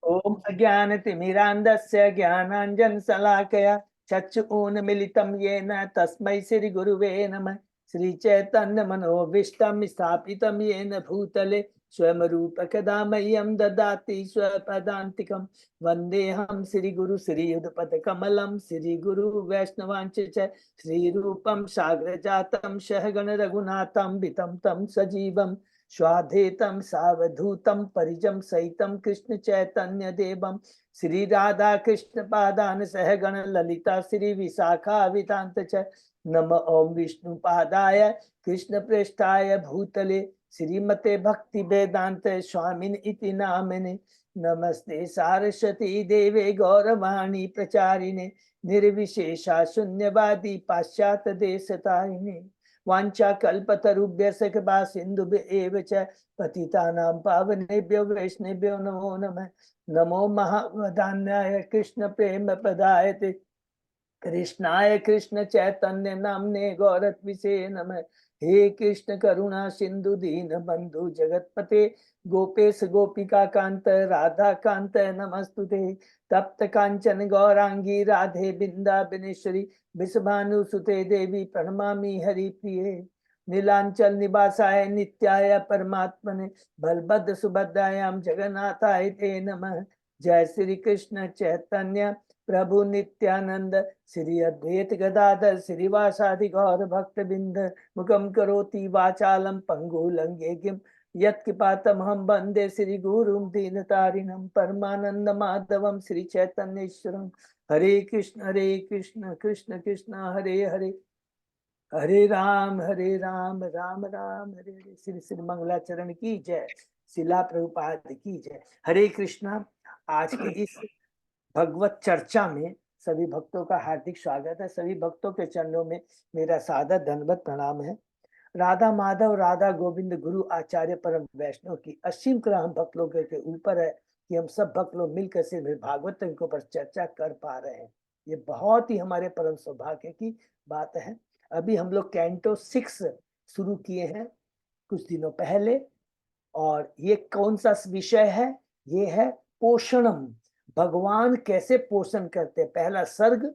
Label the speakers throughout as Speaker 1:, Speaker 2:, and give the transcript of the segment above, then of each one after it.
Speaker 1: ओम अज्ञानतिमिरान्धस्य ज्ञानाञ्जनशलाकया चक्षुरुन्मीलितं येन तस्मै श्रीगुरुवे नमः। श्रीचैतन्यमनोभीष्टं स्थापितं येन भूतले स्वयं रूप कदा मह्यं ददाति स्वपदान्तिकं। वन्देऽहं श्रीगुरु श्रीयुतपदकमलं श्रीगुरु वैष्णवांश्च श्रीरूपं साग्रजातं सहगण रघुनाथं वितं तं सजीवं स्वाधेतं सावधूतं परिजं सहितं कृष्ण चैतन्य देवं श्री राधा कृष्ण पादान सहगण ललिता श्री विशाखा वितांत च। नम ओम विष्णु पादाय कृष्ण प्रेष्ठाय भूतले श्रीमते भक्ति वेदांत स्वामिन इति नामिने। नमस्ते सारस्वती देवे गौरवाणी प्रचारिणे निर्विशेषा शून्यवादी पाश्चात्य देशतारिणे। वांछा कल्पतरुभ्यश्च कृपा सिन्धुभ्य च पतितानां पावनेभ्यो वैष्णवेभ्यो नमो नमः। नमो महावदान्याय कृष्ण प्रेम प्रदायते कृष्णाय कृष्ण चैतन्य नामने गौरत्विषे नमः। हे कृष्ण करुणा सिंधु दीन बंधु जगतपते गोपेश गोपिका कांत राधा कांत नमस्तुते। तप्त कांचन गौरांगी राधे बिंदाबिनेश्वरी विषभानुसुते देवी प्रणमामि हरिप्रिये। नीलांचल निवासाय नित्याय परमात्मने बलभद्र सुभद्रायां जगन्नाथाय ते नमः। जय श्री कृष्ण चैतन्य प्रभु नित्यानंद श्री अद्वैत गदाधर श्रीवासादि गौर भक्त बिंद मुखम करोति वाचालम पंगु लंघेगिम यत्कृपातमहं वन्दे श्री गुरुं दीनतारिणं परमानंद माधवम श्री चैतन्येश्वरम। हरे कृष्ण कृष्ण कृष्ण हरे हरे हरे राम राम राम हरे हरे। श्री श्री मंगलाचरण की जय, शिला प्रभुपाद की जय। हरे कृष्णा। आज के इस भगवत चर्चा में सभी भक्तों का हार्दिक स्वागत है। सभी भक्तों के चरणों में मेरा सादर दंडवत प्रणाम है। राधा माधव राधा गोविंद गुरु आचार्य परम वैष्णव की असीम कृपा हम भक्त लोगों के ऊपर है कि हम सब भक्त लोग मिलकर से भागवत के ऊपर चर्चा कर पा रहे हैं। ये बहुत ही हमारे परम सौभाग्य की बात है। अभी हम लोग कैंटो 6 शुरू किए हैं कुछ दिनों पहले, और ये कौन सा विषय है? ये है पोषणम। भगवान कैसे पोषण करते हैं। पहला सर्ग,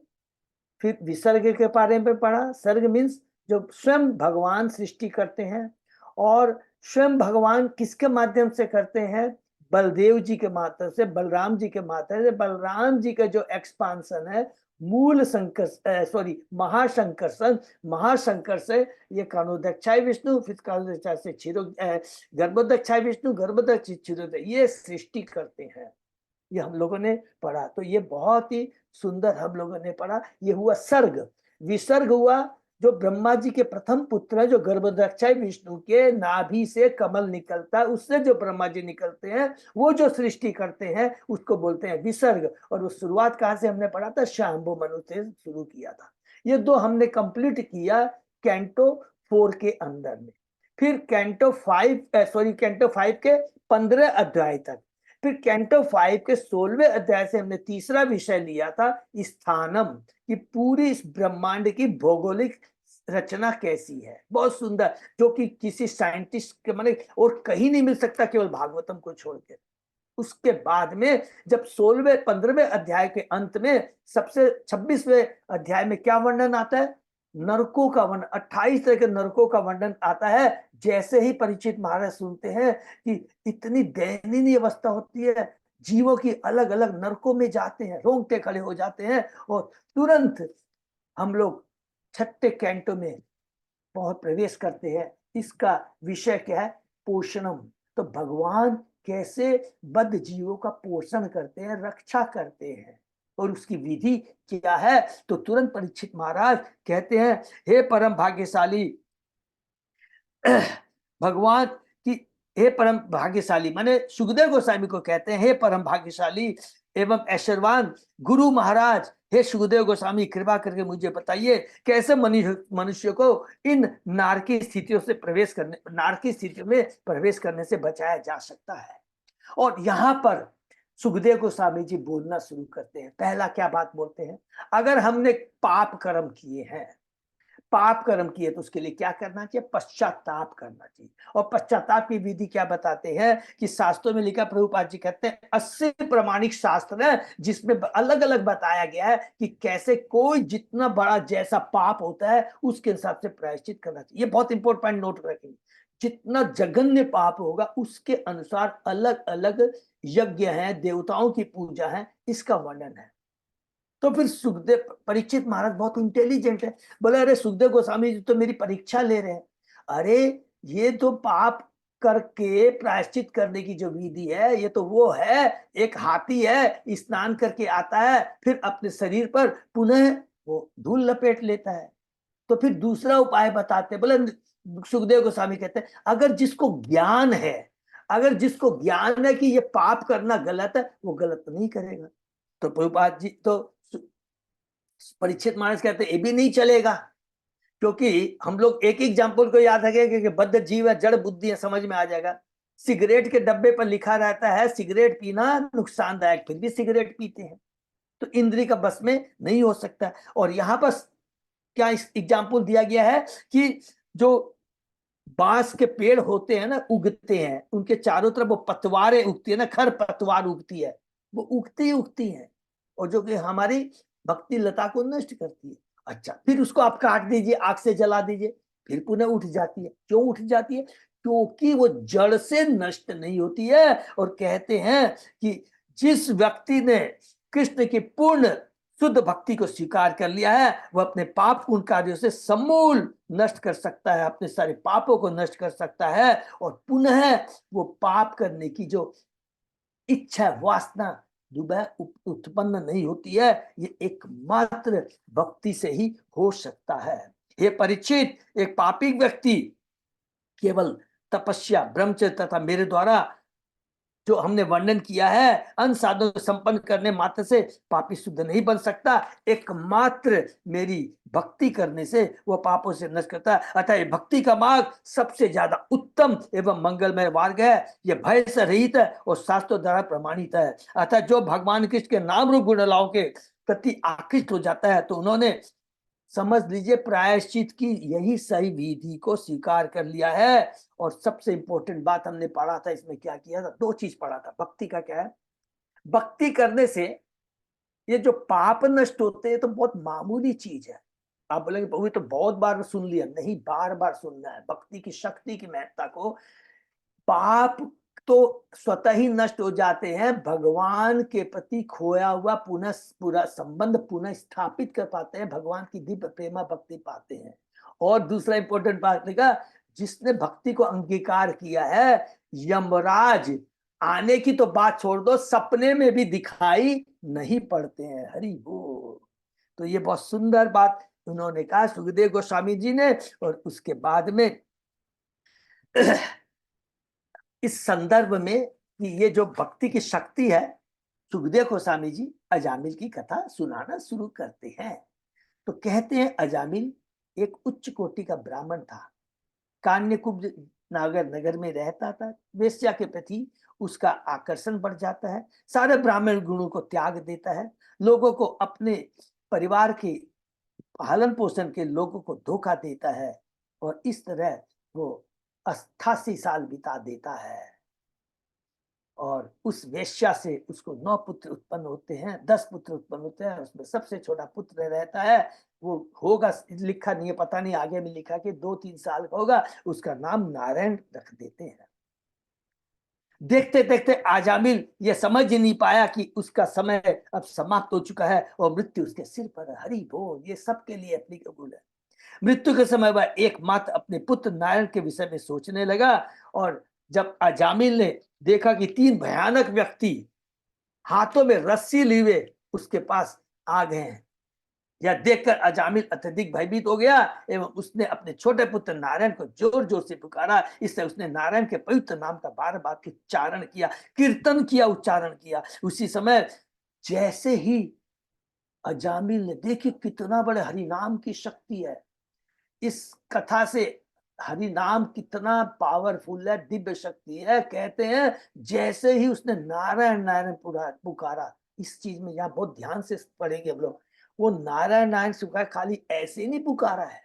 Speaker 1: फिर विसर्ग के बारे में पढ़ा। सर्ग मीन्स जो स्वयं भगवान सृष्टि करते हैं, और स्वयं भगवान किसके माध्यम से करते हैं? बलदेव जी के माध्यम से, बलराम जी के माध्यम से। बलराम जी का जो एक्सपांसन है, मूल महाशंकर्षण, महाशंकर से ये कानोदक्षाय विष्णु, फिर कानोदक्षाय से क्षीरो गर्भोदक्षाय विष्णु, गर्भोदक्ष क्षीरोदय, ये सृष्टि करते हैं। ये हम लोगों ने पढ़ा, तो ये बहुत ही सुंदर हम लोगों ने पढ़ा। ये हुआ सर्ग। विसर्ग हुआ जो ब्रह्मा जी के प्रथम पुत्र है, जो गर्भोदक्षाय विष्णु के नाभि से कमल निकलता है, उससे जो ब्रह्मा जी निकलते हैं, वो जो सृष्टि करते हैं, उसको बोलते हैं विसर्ग। और वो शुरुआत कहाँ से हमने पढ़ा था? शांभु मनु से शुरू किया था। ये दो हमने कंप्लीट किया कैंटो 4 के अंदर में। फिर कैंटो 5 के 15 अध्याय तक। फिर कैंटो 5 के 16वें अध्याय से हमने तीसरा विषय लिया था स्थानम, कि पूरी इस ब्रह्मांड की भौगोलिक रचना कैसी है। बहुत सुंदर, जो कि किसी साइंटिस्ट के माने और कहीं नहीं मिल सकता, केवल भागवतम को छोड़ के। उसके बाद में जब 16वें 15वें अध्याय के अंत में सबसे 26वें अध्याय में क्या वर्णन आता है? नरकों का वर्णन। 28 तरह के नरकों का वर्णन आता है। जैसे ही परीक्षित महाराज सुनते हैं कि इतनी दयनीय अवस्था होती है, जीवों की अलग अलग नरकों में जाते हैं, रोंगटे खड़े हो जाते हैं। और तुरंत हम लोग 6ठे कैंटो में बहुत प्रवेश करते हैं। इसका विषय क्या है? पोषणम। तो भगवान कैसे बद्ध जीवों का पोषण करते हैं, रक्षा करते हैं, और उसकी विधि क्या है? तो तुरंत परीक्षित महाराज कहते हैं, हे परम भाग्यशाली भगवान की, हे परम भाग्यशाली, माने सुखदेव गोस्वामी को कहते हैं, हे परम भाग्यशाली एवं ऐश्वर्यवान गुरु महाराज, हे सुखदेव गोस्वामी, कृपा करके मुझे बताइए कैसे मनुष्य को इन नारकी स्थितियों से नारकी स्थितियों में प्रवेश करने से बचाया जा सकता है। और यहाँ पर सुखदेव गोस्वामी जी बोलना शुरू करते हैं। पहला क्या बात बोलते हैं? अगर हमने पाप कर्म किए हैं, पाप कर्म किए तो उसके लिए क्या करना चाहिए? पश्चाताप करना चाहिए। और पश्चाताप की विधि क्या बताते हैं कि शास्त्रों में लिखा, प्रभुपाद जी कहते हैं 80 प्रमाणिक शास्त्र है जिसमें अलग अलग बताया गया है कि कैसे कोई जितना बड़ा जैसा पाप होता है उसके हिसाब से प्रायश्चित करना चाहिए। ये बहुत इंपॉर्टेंट पॉइंट नोट रखेंगे। जितना जघन्य पाप होगा उसके अनुसार अलग अलग यज्ञ हैं, देवताओं की पूजा है, इसका वर्णन है। तो फिर सुखदेव, परीक्षित महाराज बहुत इंटेलिजेंट है, बोले अरे सुखदेव गोस्वामी जी तो मेरी परीक्षा ले रहे हैं। अरे ये तो पाप करके प्रायश्चित करने की जो विधि है, ये तो वो है, एक हाथी है, स्नान करके आता है, फिर अपने शरीर पर पुनः वो धूल लपेट लेता है। तो फिर दूसरा उपाय बताते, बोले सुखदेव गोस्वामी कहते हैं अगर जिसको ज्ञान है, अगर जिसको ज्ञान है कि ये पाप करना गलत है, वो गलत नहीं करेगा। तो प्रभुपाद जी तो परीक्षित महाराज कहते ये भी नहीं चलेगा, क्योंकि हम लोग एक एग्जाम्पल को याद रखेंगे कि बद्ध जीव है, जड़ बुद्धि है, समझ में आ जाएगा। सिगरेट के डब्बे पर लिखा रहता है सिगरेट पीना नुकसानदायक, फिर भी सिगरेट पीते हैं, तो इंद्रिय का बस में नहीं हो सकता। और यहाँ पर क्या एग्जाम्पल दिया गया है कि जो बांस के पेड़ होते हैं ना, उगते हैं, उनके चारों तरफ वो पतवारें उगती है ना, खर पतवार उगती है, वो उगती ही उगती है, और जो कि हमारी भक्ति लता को नष्ट करती है। अच्छा, फिर उसको आप काट दीजिए, आग से जला दीजिए, फिर पुनः उठ जाती है। क्यों उठ जाती है? क्योंकि वो जड़ से नष्ट नहीं होती है। और कहते हैं कि जिस व्यक्ति ने कृष्ण की पूर्ण शुद्ध भक्ति को स्वीकार कर लिया है, वह अपने पाप पूर्ण कार्यों से समूल नष्ट कर सकता है, अपने सारे पापों को नष्ट कर सकता है, और पुनः वो पाप करने की जो इच्छा, वासना दोबारा उत्पन्न नहीं होती है। ये एकमात्र भक्ति से ही हो सकता है। हे परीक्षित, एक पापी व्यक्ति केवल तपस्या, ब्रह्मचर्य तथा मेरे द्वारा जो हमने वर्णन किया है अन साधन संपन्न करने मात्र से पापी शुद्ध नहीं बन सकता। एकमात्र मेरी भक्ति करने से वह पापों से नष्ट करता है। अतः ये भक्ति का मार्ग सबसे ज्यादा उत्तम एवं मंगलमय मार्ग है। यह भय से रहित है और शास्त्रों द्वारा प्रमाणित है। अतः जो भगवान कृष्ण के नाम रूप गुणलाओं के प्रति आकृष्ट हो जाता है, तो उन्होंने समझ लीजिए प्रायश्चित की यही सही विधि को स्वीकार कर लिया है। और सबसे इंपॉर्टेंट बात हमने पढ़ा था, इसमें क्या किया था, दो चीज पढ़ा था। भक्ति का क्या है? भक्ति करने से ये जो पाप नष्ट होते हैं तो बहुत मामूली चीज है। आप बोलेंगे प्रभु तो बहुत बार सुन लिया, नहीं, बार बार सुनना है भक्ति की शक्ति की महत्ता को। पाप तो स्वतः ही नष्ट हो जाते हैं, भगवान के प्रति खोया हुआ पुनः पूरा संबंध पुनः स्थापित कर पाते हैं, भगवान की दिव्य प्रेमा भक्ति पाते हैं। और दूसरा इंपॉर्टेंट बात देखा, जिसने भक्ति को अंगीकार किया है, यमराज आने की तो बात छोड़ दो, सपने में भी दिखाई नहीं पड़ते हैं। हरि बोल। तो ये बहुत सुंदर बात उन्होंने कहा सुखदेव गोस्वामी जी ने। और उसके बाद में इस संदर्भ में कि ये जो भक्ति की शक्ति है, सुखदेव गोस्वामी जी अजामिल की कथा सुनाना शुरू करते हैं। तो कहते हैं अजामिल एक उच्च कोटि का ब्राह्मण था, कान्यकुब्ज नागर नगर में रहता था। वेश्या के प्रति उसका आकर्षण बढ़ जाता है, सारे ब्राह्मण गुणों को त्याग देता है, लोगों को, अपने परिवार के पालन पोषण के लोगों को धोखा देता है, और इस तरह वो 88 साल बिता देता है। और उस वेश्या से उसको 9 पुत्र उत्पन्न होते हैं, 10 पुत्र उत्पन्न होते हैं, उसमें सबसे छोटा पुत्र रहता है, वो होगा, लिखा नहीं है, पता नहीं आगे में लिखा कि 2-3 साल का होगा, उसका नाम नारायण रख देते हैं। देखते देखते आजामिल ये समझ ही नहीं पाया कि उसका समय अब समाप्त हो चुका है और मृत्यु उसके सिर पर है। हरि बोल, ये सबके लिए एप्लीकेबल है। मृत्यु के समय वह एकमात्र अपने पुत्र नारायण के विषय में सोचने लगा। और जब अजामिल ने देखा कि 3 भयानक व्यक्ति हाथों में रस्सी लिए उसके पास आ गए हैं, यह देखकर अजामिल अत्यधिक भयभीत हो गया एवं उसने अपने छोटे पुत्र नारायण को जोर जोर से पुकारा। इससे उसने नारायण के पवित्र नाम का बार बार उच्चारण किया, कीर्तन किया, उच्चारण किया। उसी समय जैसे ही अजामिल ने देखी कितना बड़े हरिनाम की शक्ति है, इस कथा से हरि नाम कितना पावरफुल है, दिव्य शक्ति है। कहते हैं जैसे ही उसने नारायण नारायण पुकारा, इस चीज में यहाँ बहुत ध्यान से पढ़ेंगे हम लोग, वो नारायण नारायण सुखा खाली ऐसे नहीं पुकारा है,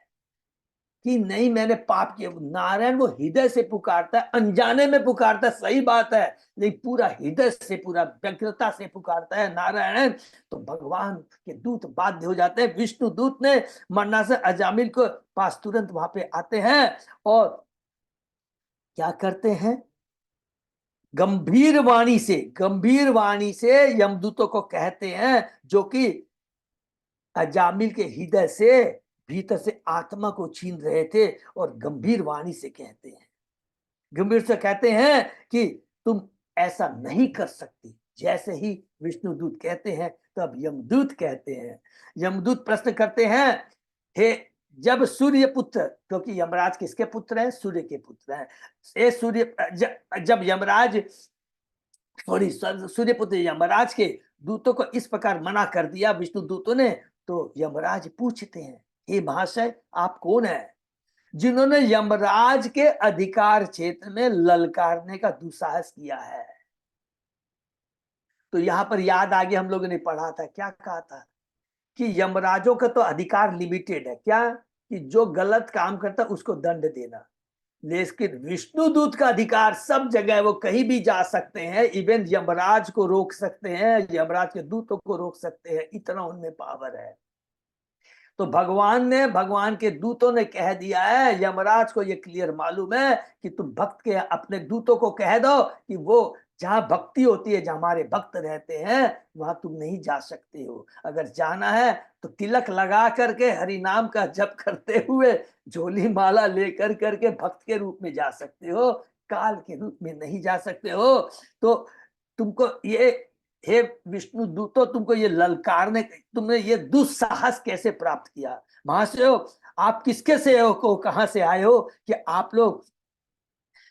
Speaker 1: कि नहीं मैंने पाप किया। नारायण वो हृदय से पुकारता है, अनजाने में पुकारता है, सही बात है, लेकिन पूरा हृदय से, पूरा व्यग्रता से पुकारता है नारायण। तो भगवान के दूत बाध्य हो जाते हैं। विष्णु दूत ने मरना से अजामिल को पास तुरंत वहां पे आते हैं और क्या करते हैं, गंभीर वाणी से यमदूतों को कहते हैं, जो कि अजामिल के हृदय से, भीतर से आत्मा को छीन रहे थे, और गंभीर वाणी से कहते हैं, गंभीर से कहते हैं कि तुम ऐसा नहीं कर सकती। जैसे ही विष्णुदूत कहते हैं तब यमदूत कहते हैं, यमदूत प्रश्न करते हैं, हे जब सूर्य पुत्र, क्योंकि यमराज किसके पुत्र हैं, सूर्य के पुत्र हैं, ए सूर्य, जब यमराज सॉरी सूर्य पुत्र यमराज के दूतों को इस प्रकार मना कर दिया विष्णु दूतों ने, तो यमराज पूछते हैं, हे महाशय आप कौन है जिन्होंने यमराज के अधिकार क्षेत्र में ललकारने का दुस्साहस किया है। तो यहां पर याद आ गया, हम लोगों ने पढ़ा था, क्या कहा था कि यमराजों का तो अधिकार लिमिटेड है, क्या कि जो गलत काम करता है उसको दंड देना, लेकिन विष्णु दूत का अधिकार सब जगह, वो कहीं भी जा सकते हैं, इवन यमराज को रोक सकते हैं, यमराज के दूतों को रोक सकते हैं, इतना उनमें पावर है। तो भगवान के दूतों ने कह दिया है, यमराज को ये क्लियर मालूम है कि तुम भक्त के अपने दूतों को कह दो कि वो जहां भक्ति होती है, जहां हमारे भक्त रहते हैं, वहां तुम नहीं जा सकते हो। अगर जाना है तो तिलक लगा करके हरि नाम का जप करते हुए झोली माला लेकर करके भक्त के रूप में जा सकते हो, काल के रूप में नहीं जा सकते हो। तो तुमको ये, हे विष्णु दूतो, तुमको ये ललकारने, तुमने ये दुस्साहस कैसे प्राप्त किया। महाशय आप किसके से हो, को कहां से आए हो कि आप लोग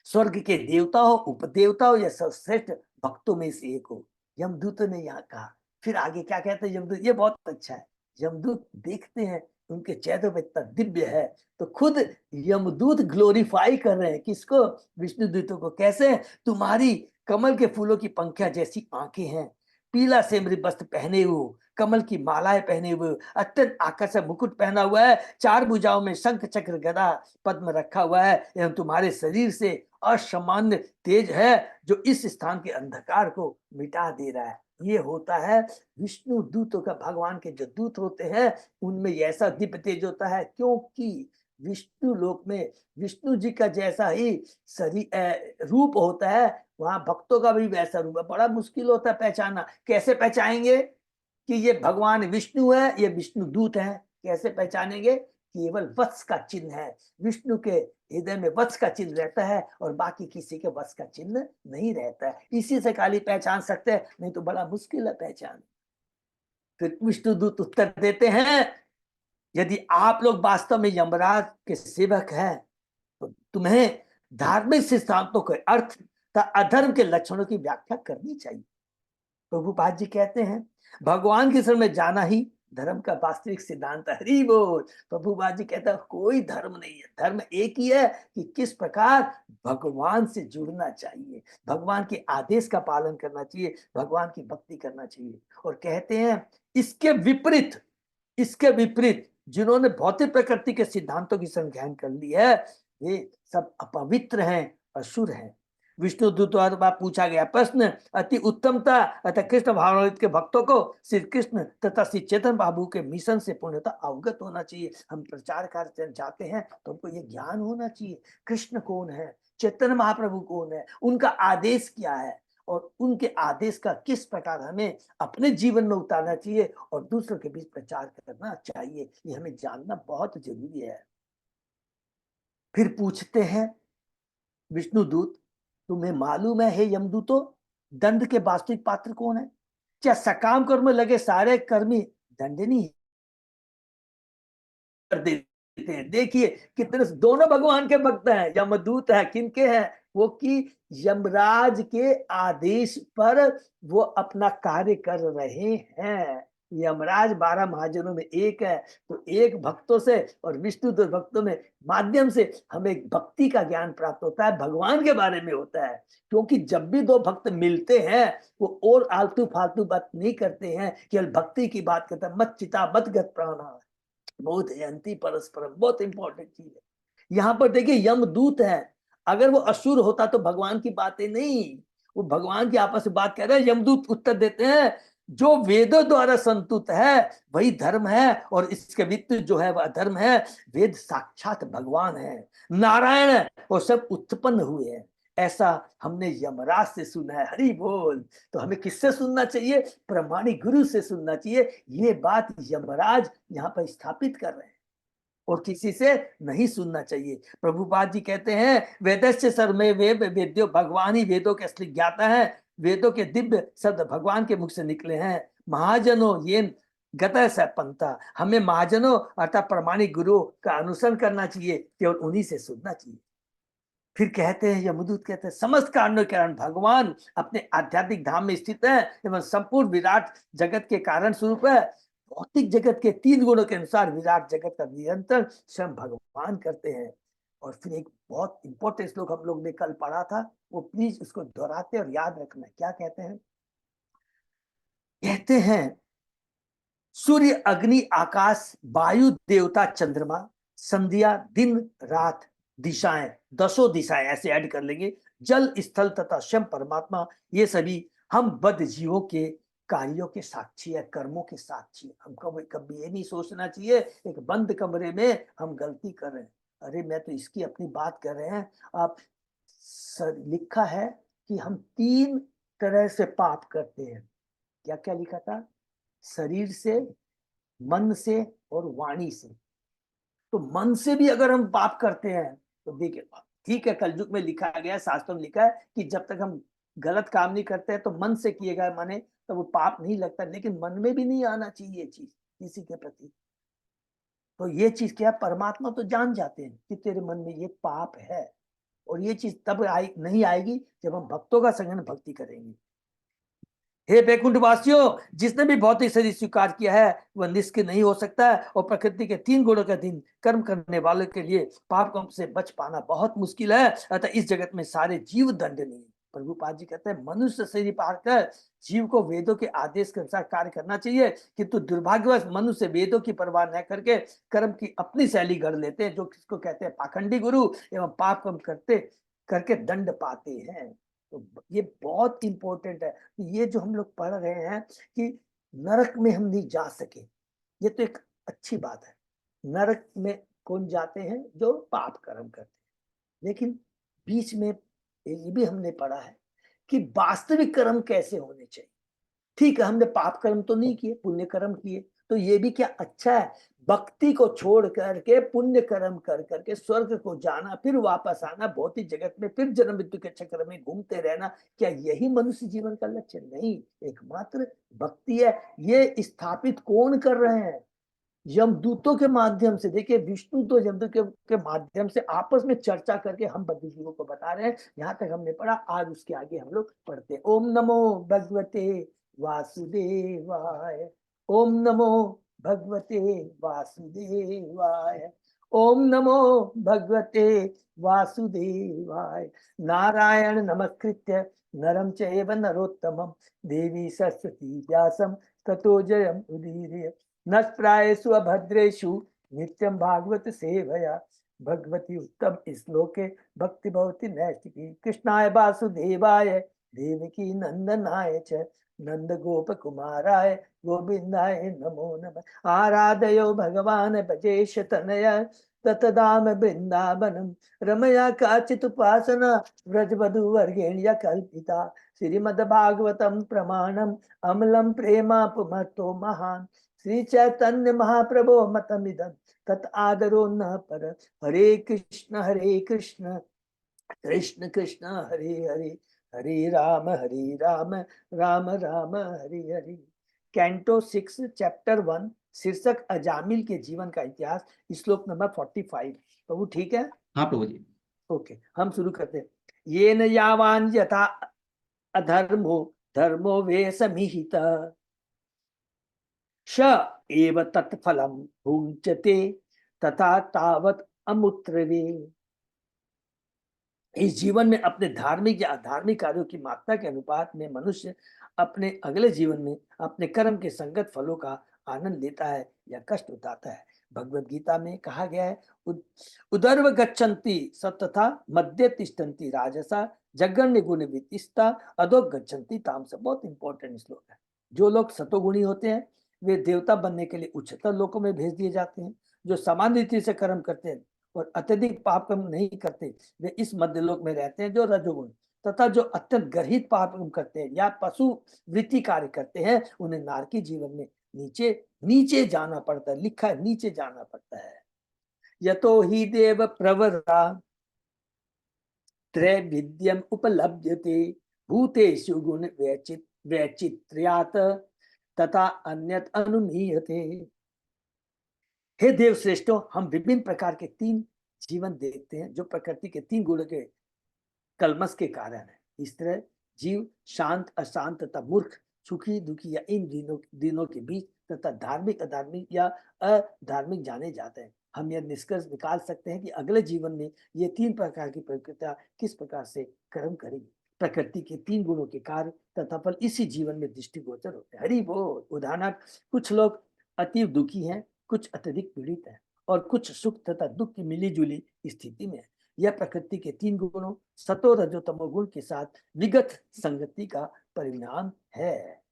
Speaker 1: स्वर्ग के देवता हो, उपदेवता हो, या सर्वश्रेष्ठ भक्तों में से एक हो। यमदूत ने यहाँ कहा, फिर आगे क्या कहते हैं यमदूत, ये बहुत अच्छा है। यमदूत देखते हैं उनके चेहरे पे इतना दिव्य है, तो खुद यमदूत ग्लोरीफाई कर रहे हैं किसको, विष्णु दूतों को। कैसे, तुम्हारी कमल के फूलों की पंखिया जैसी आंखें हैं, पीला सेमरी वस्त्र पहने हुए, कमल की मालाएं पहने हुए, अत्यंत आकर्षक मुकुट पहना हुआ है, चार भुजाओं में शंख चक्र गदा पद्म रखा हुआ है, एवं तुम्हारे शरीर से असामान्य तेज है जो इस स्थान के अंधकार को मिटा दे रहा है। ये होता है विष्णु दूतों का, भगवान के जो दूत होते हैं उनमें ऐसा दिव्य तेज होता है, क्योंकि विष्णु लोक में विष्णु जी का जैसा ही शरीर रूप होता है, वहां भक्तों का भी वैसा रूप है। बड़ा मुश्किल होता है पहचानना, कैसे पहचानेंगे कि ये भगवान विष्णु है, ये विष्णु दूत है, कैसे पहचानेंगे, केवल वत्स का चिन्ह है, विष्णु के हृदय में वत्स का चिन्ह रहता है और बाकी किसी के वत्स का चिन्ह नहीं रहता है, इसी से खाली पहचान सकते हैं, नहीं तो बड़ा मुश्किल है पहचान। फिर विष्णु दूत उत्तर देते हैं, यदि आप लोग वास्तव में यमराज के सेवक हैं तो तुम्हें धार्मिक सिद्धांतों के अर्थ तथा अधर्म के लक्षणों की व्याख्या करनी चाहिए। प्रभुपाद जी कहते हैं, भगवान की शरण में जाना ही धर्म का वास्तविक सिद्धांत है। हरि बोल। प्रभुपाद जी कहते हैं कोई धर्म नहीं है, धर्म एक ही है कि किस प्रकार भगवान से जुड़ना चाहिए, भगवान के आदेश का पालन करना चाहिए, भगवान की भक्ति करना चाहिए। और कहते हैं इसके विपरीत जिन्होंने भौतिक प्रकृति के सिद्धांतों की संज्ञान कर ली है, वे सब अपवित्र हैं, असुर हैं। विष्णु दूत द्वारा पूछा गया प्रश्न अति उत्तमता अतः कृष्ण भावनामृत के भक्तों को श्री कृष्ण तथा श्री चेतन बाबू के मिशन से पूर्णतः अवगत होना चाहिए। हम प्रचार कार्य जाते हैं तो हमको ये ज्ञान होना चाहिए, कृष्ण कौन है, चैतन्य महाप्रभु कौन है, उनका आदेश क्या है, और उनके आदेश का किस प्रकार हमें अपने जीवन में उतारना चाहिए और दूसरों के बीच प्रचार करना चाहिए, ये हमें जानना बहुत जरूरी है। फिर पूछते हैं विष्णुदूत, तुम्हें मालूम है हे यमदूतो, दंड के वास्तविक पात्र कौन है? क्या सकाम कर्म में लगे सारे कर्मी दंडनीय कर देते हैं? देखिए कितने दोनों भगवान के भक्त हैं, यमदूत है, किनके हैं वो, कि यमराज के आदेश पर वो अपना कार्य कर रहे हैं। यमराज 12 महाजनों में एक है, तो एक भक्तों से और विष्णु दो भक्तों में माध्यम से हमें भक्ति का ज्ञान प्राप्त होता है, भगवान के बारे में होता है। क्योंकि जब भी दो भक्त मिलते हैं वो और आलतू फालतू बात नहीं करते हैं, केवल भक्ति की बात करते हैं। मत चिता मत गत प्राणा बहुत जयंती परस्परम, बहुत इंपॉर्टेंट चीज है। यहाँ पर देखिए यमदूत है, अगर वो असुर होता तो भगवान की बातें नहीं, वो भगवान की आपस में बात कर रहे हैं। यमदूत उत्तर देते हैं जो वेदों द्वारा संतुत है वही धर्म है, और इसके विपरीत जो है वह धर्म है। वेद साक्षात भगवान है, नारायण है, और सब उत्पन्न हुए हैं, ऐसा हमने यमराज से सुना है। हरि बोल। तो हमें किससे सुनना चाहिए? प्रमाणिक गुरु से सुनना चाहिए। ये बात यमराज यहाँ पर स्थापित कर रहे हैं, और किसी से नहीं सुनना चाहिए। प्रभुपाद जी कहते हैं वेदस्य सर्वमे वेद वेद्यो, भगवान ही वेदों के असली ज्ञाता है। वेदों के दिव्य शब्द भगवान के मुख से निकले हैं। महाजनों ये गतः स पंथा, हमें महाजनों अर्थात प्रमाणिक गुरु का अनुसरण करना चाहिए, केवल उन्हीं से सुनना चाहिए। फिर कहते हैं यमदूत कहते हैं समस्त कारणों के कारण भगवान अपने आध्यात्मिक धाम में स्थित है एवं संपूर्ण विराट जगत के कारण स्वरूप है। भौतिक जगत के 3 गुणों के अनुसार विराट जगत का नियंत्रण स्वयं भगवान करते हैं। और फिर एक बहुत इंपॉर्टेंट श्लोक हम लोग ने कल पढ़ा था, वो प्लीज उसको दोहराते और याद रखना। क्या कहते हैं? कहते हैं सूर्य अग्नि आकाश वायु देवता चंद्रमा संध्या दिन रात दिशाएं, 10 दिशाएं ऐसे ऐड कर लेंगे, जल स्थल तथा स्वयं परमात्मा, ये सभी हम बद्ध जीवों के कार्यों के साक्षी है, कर्मों के साक्षी है। हमको कभी ये नहीं सोचना चाहिए एक बंद कमरे में हम गलती कर रहे हैं, अरे मैं तो इसकी अपनी बात कर रहे हैं आप। लिखा है कि हम 3 तरह से पाप करते हैं। क्या क्या लिखा था? शरीर से, मन से और वाणी से। तो मन से भी अगर हम पाप करते हैं तो देखिए, ठीक है कलयुग में लिखा गया, शास्त्र में लिखा है कि जब तक हम गलत काम नहीं करते हैं तो मन से किए गए माने तो वो पाप नहीं लगता, लेकिन मन में भी नहीं आना चाहिए ये चीज किसी के प्रति। तो ये चीज क्या, परमात्मा तो जान जाते हैं कि तेरे मन में ये पाप है, और ये चीज तब नहीं आएगी जब हम भक्तों का संगठन भक्ति करेंगे। हे बैकुंठ वासियों, जिसने भी भौतिक शरीर स्वीकार किया है वह निष्क्रिय नहीं हो सकता है, और प्रकृति के 3 गुणों के अधीन कर्म करने वालों के लिए पाप कर्म से बच पाना बहुत मुश्किल है। अतः इस जगत में सारे जीव दंडनीय। प्रभुपाद जी कहते हैं मनुष्य शरीर पाकर जीव को वेदों के आदेश के अनुसार कार्य करना चाहिए, किंतु दुर्भाग्यवश मनुष्य वेदों की परवाह न करके कर्म की अपनी शैली गढ़ लेते हैं, जो किसको कहते हैं पाखंडी गुरु, एवं पाप कर्म करते करके दंड पाते हैं। तो ये बहुत इंपॉर्टेंट है। ये जो हम लोग पढ़ रहे हैं कि नरक में हम नहीं जा सके, ये तो एक अच्छी बात है। नरक में कौन जाते हैं? जो पाप कर्म करते हैं। लेकिन बीच में ये भी हमने पढ़ा है कि वास्तविक कर्म कैसे होने चाहिए। ठीक है हमने पाप कर्म तो नहीं किए, पुण्य कर्म किए, तो ये भी क्या अच्छा है? भक्ति को छोड़ करके पुण्य कर्म कर करके स्वर्ग को जाना, फिर वापस आना, भौतिक जगत में फिर जन्म मृत्यु के चक्र में घूमते रहना, क्या यही मनुष्य जीवन का लक्ष्य? नहीं, एकमात्र भक्ति है। ये स्थापित कौन कर रहे हैं? यमदूतों के माध्यम से। देखिए विष्णु तो यमदूत के माध्यम से आपस में चर्चा करके हम बद्ध जीवों को बता रहे हैं। यहाँ तक हमने पढ़ा, आज उसके आगे हम लोग पढ़ते हैं। ओम नमो भगवते वासुदेवाय, ओम नमो भगवते वासुदेवाय, ओम नमो भगवते वासुदेवाय। नारायण नमस्कृत्य नरं चैव नरोत्तमं देवी सरस्वती व्यासं ततो जयम् उदीरये। नष्प्रायेषु अभद्रेषु नित्यं भागवत सेवया, भगवती उत्तम श्लोके भक्ति भवति नैष्टिकी। कृष्णाय वासुदेवाय देवकी नंदनाय च नंद गोप कुमाराय गोविंदाय नमो नमः। आराधयो भगवान भजेश तनया ततदाम वृंदावनम रमया काचित उपासना व्रजवधु वर्गेण्य कल्पिता। श्रीमद्भागवतम प्रमाणम अमलम प्रेमापुमतो महान। श्री चैतन्य महाप्रभो मतमिदं तत् आदरो न पर। हरे कृष्ण कृष्ण कृष्ण हरे हरे, हरे राम राम राम हरे हरे। कैंटो 6 चैप्टर 1 शीर्षक अजामिल के जीवन का इतिहास, श्लोक नंबर 45। तो वो ठीक है?
Speaker 2: हाँ प्रभु जी।
Speaker 1: ओके, हम शुरू करते हैं। ये न यावान यथा अधर्मो धर्मो वे समिहित श एव तत्फलम भुंचते तथा तावत अमुत्रवे। इस जीवन में अपने धार्मिक या अधार्मिक कार्यों की मात्रा के अनुपात में मनुष्य अपने अगले जीवन में अपने कर्म के संगत फलों का आनंद लेता है या कष्ट उठाता है। भगवत गीता में कहा गया है, उदर्व गच्छन्ति सतथा मध्य तिष्ठन्ति राजसा जगन्य गुण वितिष्ठा अधो गच्छन्ति तामस। बहुत इंपॉर्टेंट श्लोक है। जो लोग सतोगुणी होते हैं वे देवता बनने के लिए उच्चतर लोकों में भेज दिए जाते हैं। जो सामान्य रीति से कर्म करते हैं और अत्यधिक पाप कर्म नहीं करते वे इस मध्य लोक में रहते हैं जो रजोगुण, तथा जो अत्यंत गर्हित पाप कर्म करते हैं या पशु वृत्ति कार्य करते हैं उन्हें नारकी जीवन में नीचे नीचे जाना पड़ता है। लिखा है नीचे जाना पड़ता है। यतो ही देव प्रवरा त्रैविध्यम उपलभ्यते भूतेषु गुण वैचित्र्यात् तथा अन्यत अनुमीयते। हे देव श्रेष्ठों, हम विभिन्न प्रकार के 3 जीवन देखते हैं जो प्रकृति के 3 गुणों के कलमस के कारण है। इस तरह जीव शांत अशांत तथा मूर्ख सुखी दुखी या इन दिनों के बीच तथा धार्मिक अधार्मिक या अधार्मिक जाने जाते हैं। हम यह निष्कर्ष निकाल सकते हैं कि अगले जीवन में ये 3 प्रकार की प्रकृति किस प्रकार से कर्म करेगी। प्रकृति के 3 गुणों के कार्य तथा फल इसी जीवन में दृष्टिगोचर होते हैं। हरि बोल। उदाहरणार्थ, कुछ लोग अति दुखी हैं, कुछ अत्यधिक पीड़ित हैं और कुछ सुख तथा दुख की मिली जुली स्थिति में है। यह प्रकृति के 3 गुणों सतो रजो तमो गुण के साथ विगत संगति का परिणाम है।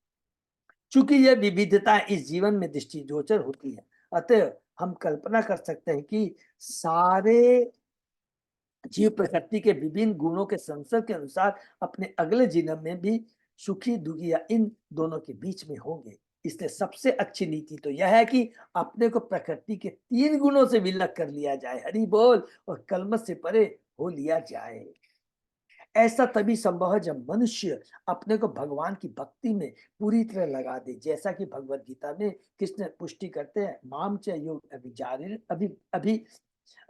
Speaker 1: चूंकि यह विविधता इस जीवन में दृष्टिगोचर होती है, अतः हम कल्पना कर सकते हैं कि सारे जीव प्रकृति के विभिन्न गुणों के संसर्ग के अनुसार अपने अगले जीवन में भी सुखी दुखी या इन दोनों के बीच में होंगे। इसलिए सबसे अच्छी नीति तो यह है कि अपने को प्रकृति के 3 गुणों से विलग कर लिया जाए, हरि बोल, और कलमश से परे हो लिया जाए। ऐसा तभी संभव है जब मनुष्य अपने को भगवान की भक्ति में पूरी तरह लगा दे, जैसा कि भगवत गीता में कृष्ण पुष्टि करते हैं, माम च योग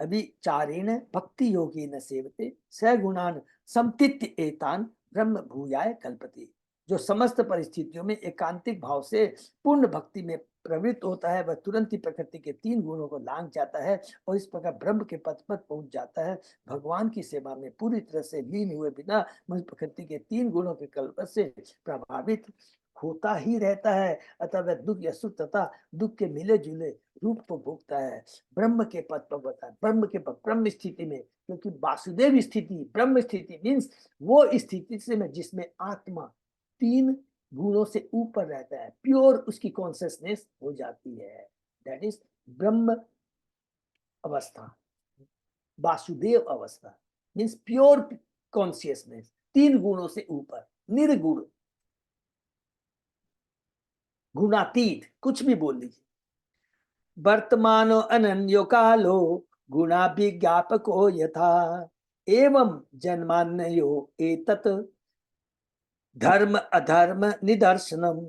Speaker 1: अभिचारेण भक्ति योगी न सेवते सगुणान समतित्य एतान ब्रह्म भूयाय कल्पते। जो समस्त परिस्थितियों में एकांतिक भाव से पूर्ण भक्ति में प्रवृत्त होता है वह तुरंत ही प्रकृति के 3 गुणों को लांघ जाता है और इस प्रकार ब्रह्म के पथ पर पहुंच जाता है। भगवान की सेवा में पूरी तरह से लीन हुए बिना मनुष्य प्रकृति के 3 गुणों के कल्प से प्रभावित होता ही रहता है। अतः वह दुख या सुख तथा दुख के मिले जुले रूप को भोगता है। ब्रह्म के पद पर बता, ब्रह्म के पद, ब्रह्म स्थिति में, क्योंकि वासुदेव स्थिति ब्रह्म स्थिति मीन्स वो स्थिति से में जिसमें आत्मा 3 गुणों से ऊपर रहता है, प्योर उसकी कॉन्शियसनेस हो जाती है। दैट इज ब्रह्म अवस्था, वासुदेव अवस्था मीन्स प्योर कॉन्शियसनेस, 3 गुणों से ऊपर, निर्गुण, गुणातीत, कुछ भी बोल लीजिए। वर्तमानो अनन्यो कालो गुणाभिज्ञापको यथा एवं जन्मान्यो एतत् धर्म अधर्म निदर्शनम।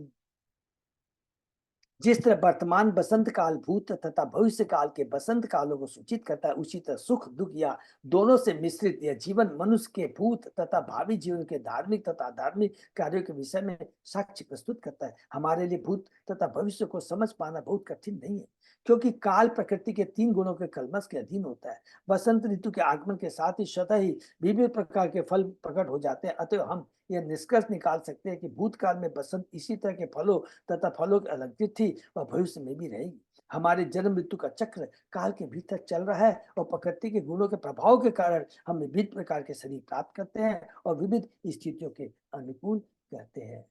Speaker 1: जिस तरह वर्तमान बसंत काल भूत तथा भविष्य काल के बसंत कालों को सूचित करता है, उसी तरह सुख दुख या दोनों से मिश्रित यह जीवन मनुष्य के भूत तथा भावी जीवन के धार्मिक तथा अधार्मिक कार्यों के विषय में साक्ष्य प्रस्तुत करता है। हमारे लिए भूत तथा भविष्य को समझ पाना बहुत कठिन नहीं है, क्योंकि काल प्रकृति के 3 गुणों के कलमश के अधीन होता है। बसंत ऋतु के आगमन के साथ ही स्वतः ही विभिन्न प्रकार के फल प्रकट हो जाते हैं। अतः हम यह निष्कर्ष निकाल सकते हैं कि भूतकाल में बसंत इसी तरह के फलों तथा फलों की अलंकृत थी वह भविष्य में भी रहेगी। हमारे जन्म मृत्यु का चक्र काल के भीतर चल रहा है और प्रकृति के गुणों के प्रभाव के कारण हम विविध प्रकार के शरीर प्राप्त करते हैं और विविध स्थितियों के अनुकूल करते हैं।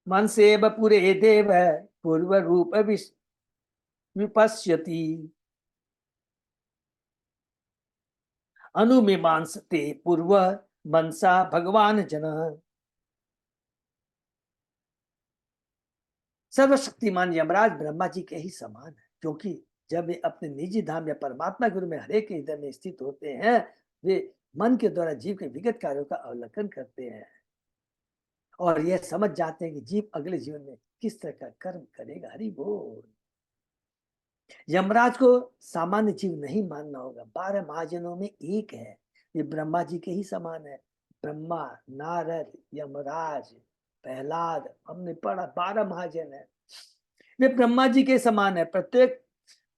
Speaker 1: मन से पूरे देव पूर्व रूप विपश्यति अनुमीमांसते पूर्व मनसा भगवान जन। सर्वशक्तिमान यमराज ब्रह्मा जी के ही समान है, क्योंकि जब वे अपने निजी धाम या परमात्मा गुरु में हरेक के हृदय में स्थित होते हैं वे मन के द्वारा जीव के विगत कार्यों का अवलोकन करते हैं और यह समझ जाते हैं कि जीव अगले जीवन में किस तरह का कर्म करेगा। हरि बोल। यमराज को सामान्य जीव नहीं मानना होगा, 12 महाजनों में एक है, ये ब्रह्मा जी के ही समान है। ब्रह्मा, नारद, यमराज, प्रहलाद, हमने पढ़ा 12 महाजन है, वे ब्रह्मा जी के समान है। प्रत्येक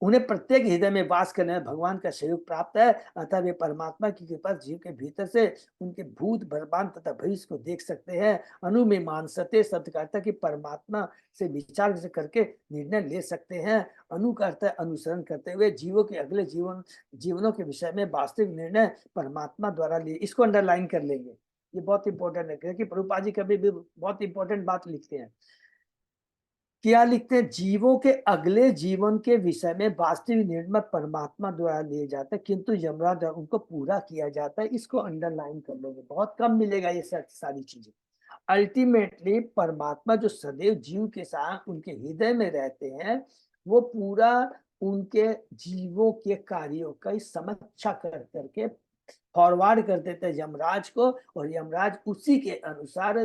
Speaker 1: उन्हें प्रत्येक हृदय में वास करने में भगवान का सहयोग प्राप्त है, अतः वे परमात्मा की कृपा जीव के भीतर से उनके भूत वर्तमान तथा भविष्य को देख सकते हैं। अनुमीमांसते शब्द का अर्थ है कि परमात्मा से विचार करके निर्णय ले सकते हैं। अनु का अर्थ है अनुसरण करते हुए जीवों के अगले जीवनों के विषय में वास्तविक निर्णय परमात्मा द्वारा लिए। इसको अंडरलाइन कर लेंगे, ये बहुत इंपॉर्टेंट है, क्योंकि प्रभुपाद जी कभी भी बहुत इंपॉर्टेंट बात लिखते हैं। क्या लिखते हैं? जीवों के अगले जीवन के विषय में वास्तविक निर्णय परमात्मा द्वारा लिए जाते हैं, किंतु यमराज द्वारा उनको पूरा किया जाता है। इसको अंडरलाइन कर लोगे, बहुत कम मिलेगा ये सारी चीजें। अल्टीमेटली परमात्मा जो सदैव जीव के साथ उनके हृदय में रहते हैं, वो पूरा उनके जीवों के कार्यों का समीक्षा कर करके फॉरवर्ड कर देते हैं यमराज को, और यमराज उसी के अनुसार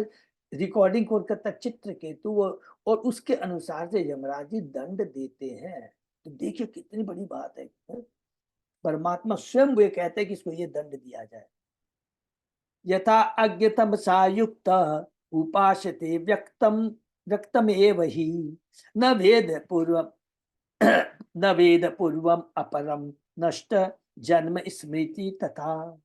Speaker 1: रिकॉर्डिंग को करता चित्र केतु, और उसके अनुसार से यमराज जी दंड देते हैं। तो देखिए कितनी बड़ी बात है। परमात्मा स्वयं वे कहते हैं कि इसको ये दंड दिया जाए। यथा अज्ञतम सायुक्त उपासते व्यक्तम एव ही न वेद पूर्वम न वेद पूर्वम अपरम नष्ट जन्म स्मृति तथा।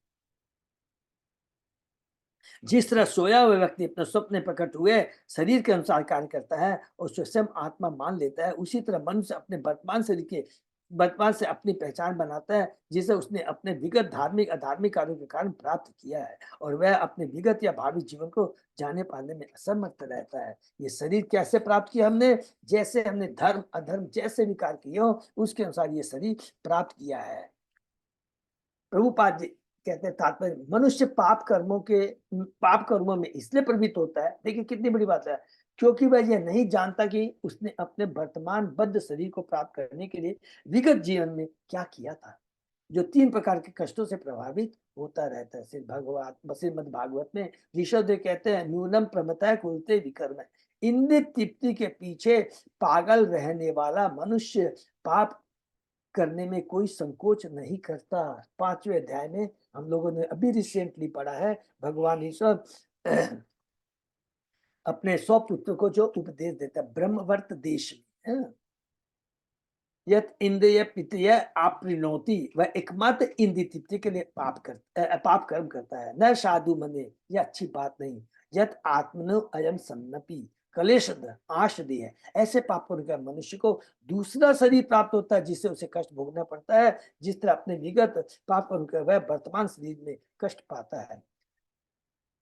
Speaker 1: जिस तरह सोया हुआ व्यक्ति अपने स्वप्न प्रकट हुए शरीर के अनुसार कार्य करता है और स्वयं आत्मा मान लेता है, उसी तरह मनुष्य अपने वर्तमान शरीर के वर्तमान से अपनी पहचान बनाता है, जिसे उसने अपने विगत धार्मिक अधार्मिक कार्यों के कारण प्राप्त किया है, और वह अपने विगत या भावी जीवन को जाने पाने में असमर्थ रहता है। ये शरीर कैसे प्राप्त किया हमने? जैसे हमने धर्म अधर्म जैसे भी कार्य किए हो, उसके अनुसार ये शरीर प्राप्त किया है। प्रभुपाद जी कहते हैं तात्पर्य, मनुष्य पाप कर्मों में इसलिए प्रवृत्त होता है, देखिए कितनी बड़ी बात है, क्योंकि वह यह नहीं जानता कि उसने अपने वर्तमान बद्ध शरीर को प्राप्त करने के लिए विगत जीवन में क्या किया था, जो 3 प्रकार के कष्टों से प्रभावित होता रहता है। श्रीमद् भागवत में ऋषभदेव कहते हैं, न्यूनम प्रमतः कुरुते विकर्म। इंद्रिय तृप्ति के पीछे पागल रहने वाला मनुष्य पाप करने में कोई संकोच नहीं करता। 5वें अध्याय में हम लोगों ने अभी रिसेंटली पढ़ा है, भगवान ईश्वर अपने 100 पुत्र को जो उपदेश देता है ब्रह्मवर्त देश में, यत इंद्रिय पितृय आपृणोति, वह एकमात्र इंद्रिय तृप्ति के लिए पाप कर्म करता है। न साधु मने, यह अच्छी बात नहीं। यत आत्मनो अयम सन्नपि कलेश आशदि है, ऐसे पाप कर मनुष्य को दूसरा शरीर प्राप्त होता है, जिससे उसे कष्ट भोगना पड़ता है, जिस तरह अपने विगत पाप कर वह वर्तमान शरीर में कष्ट पाता है।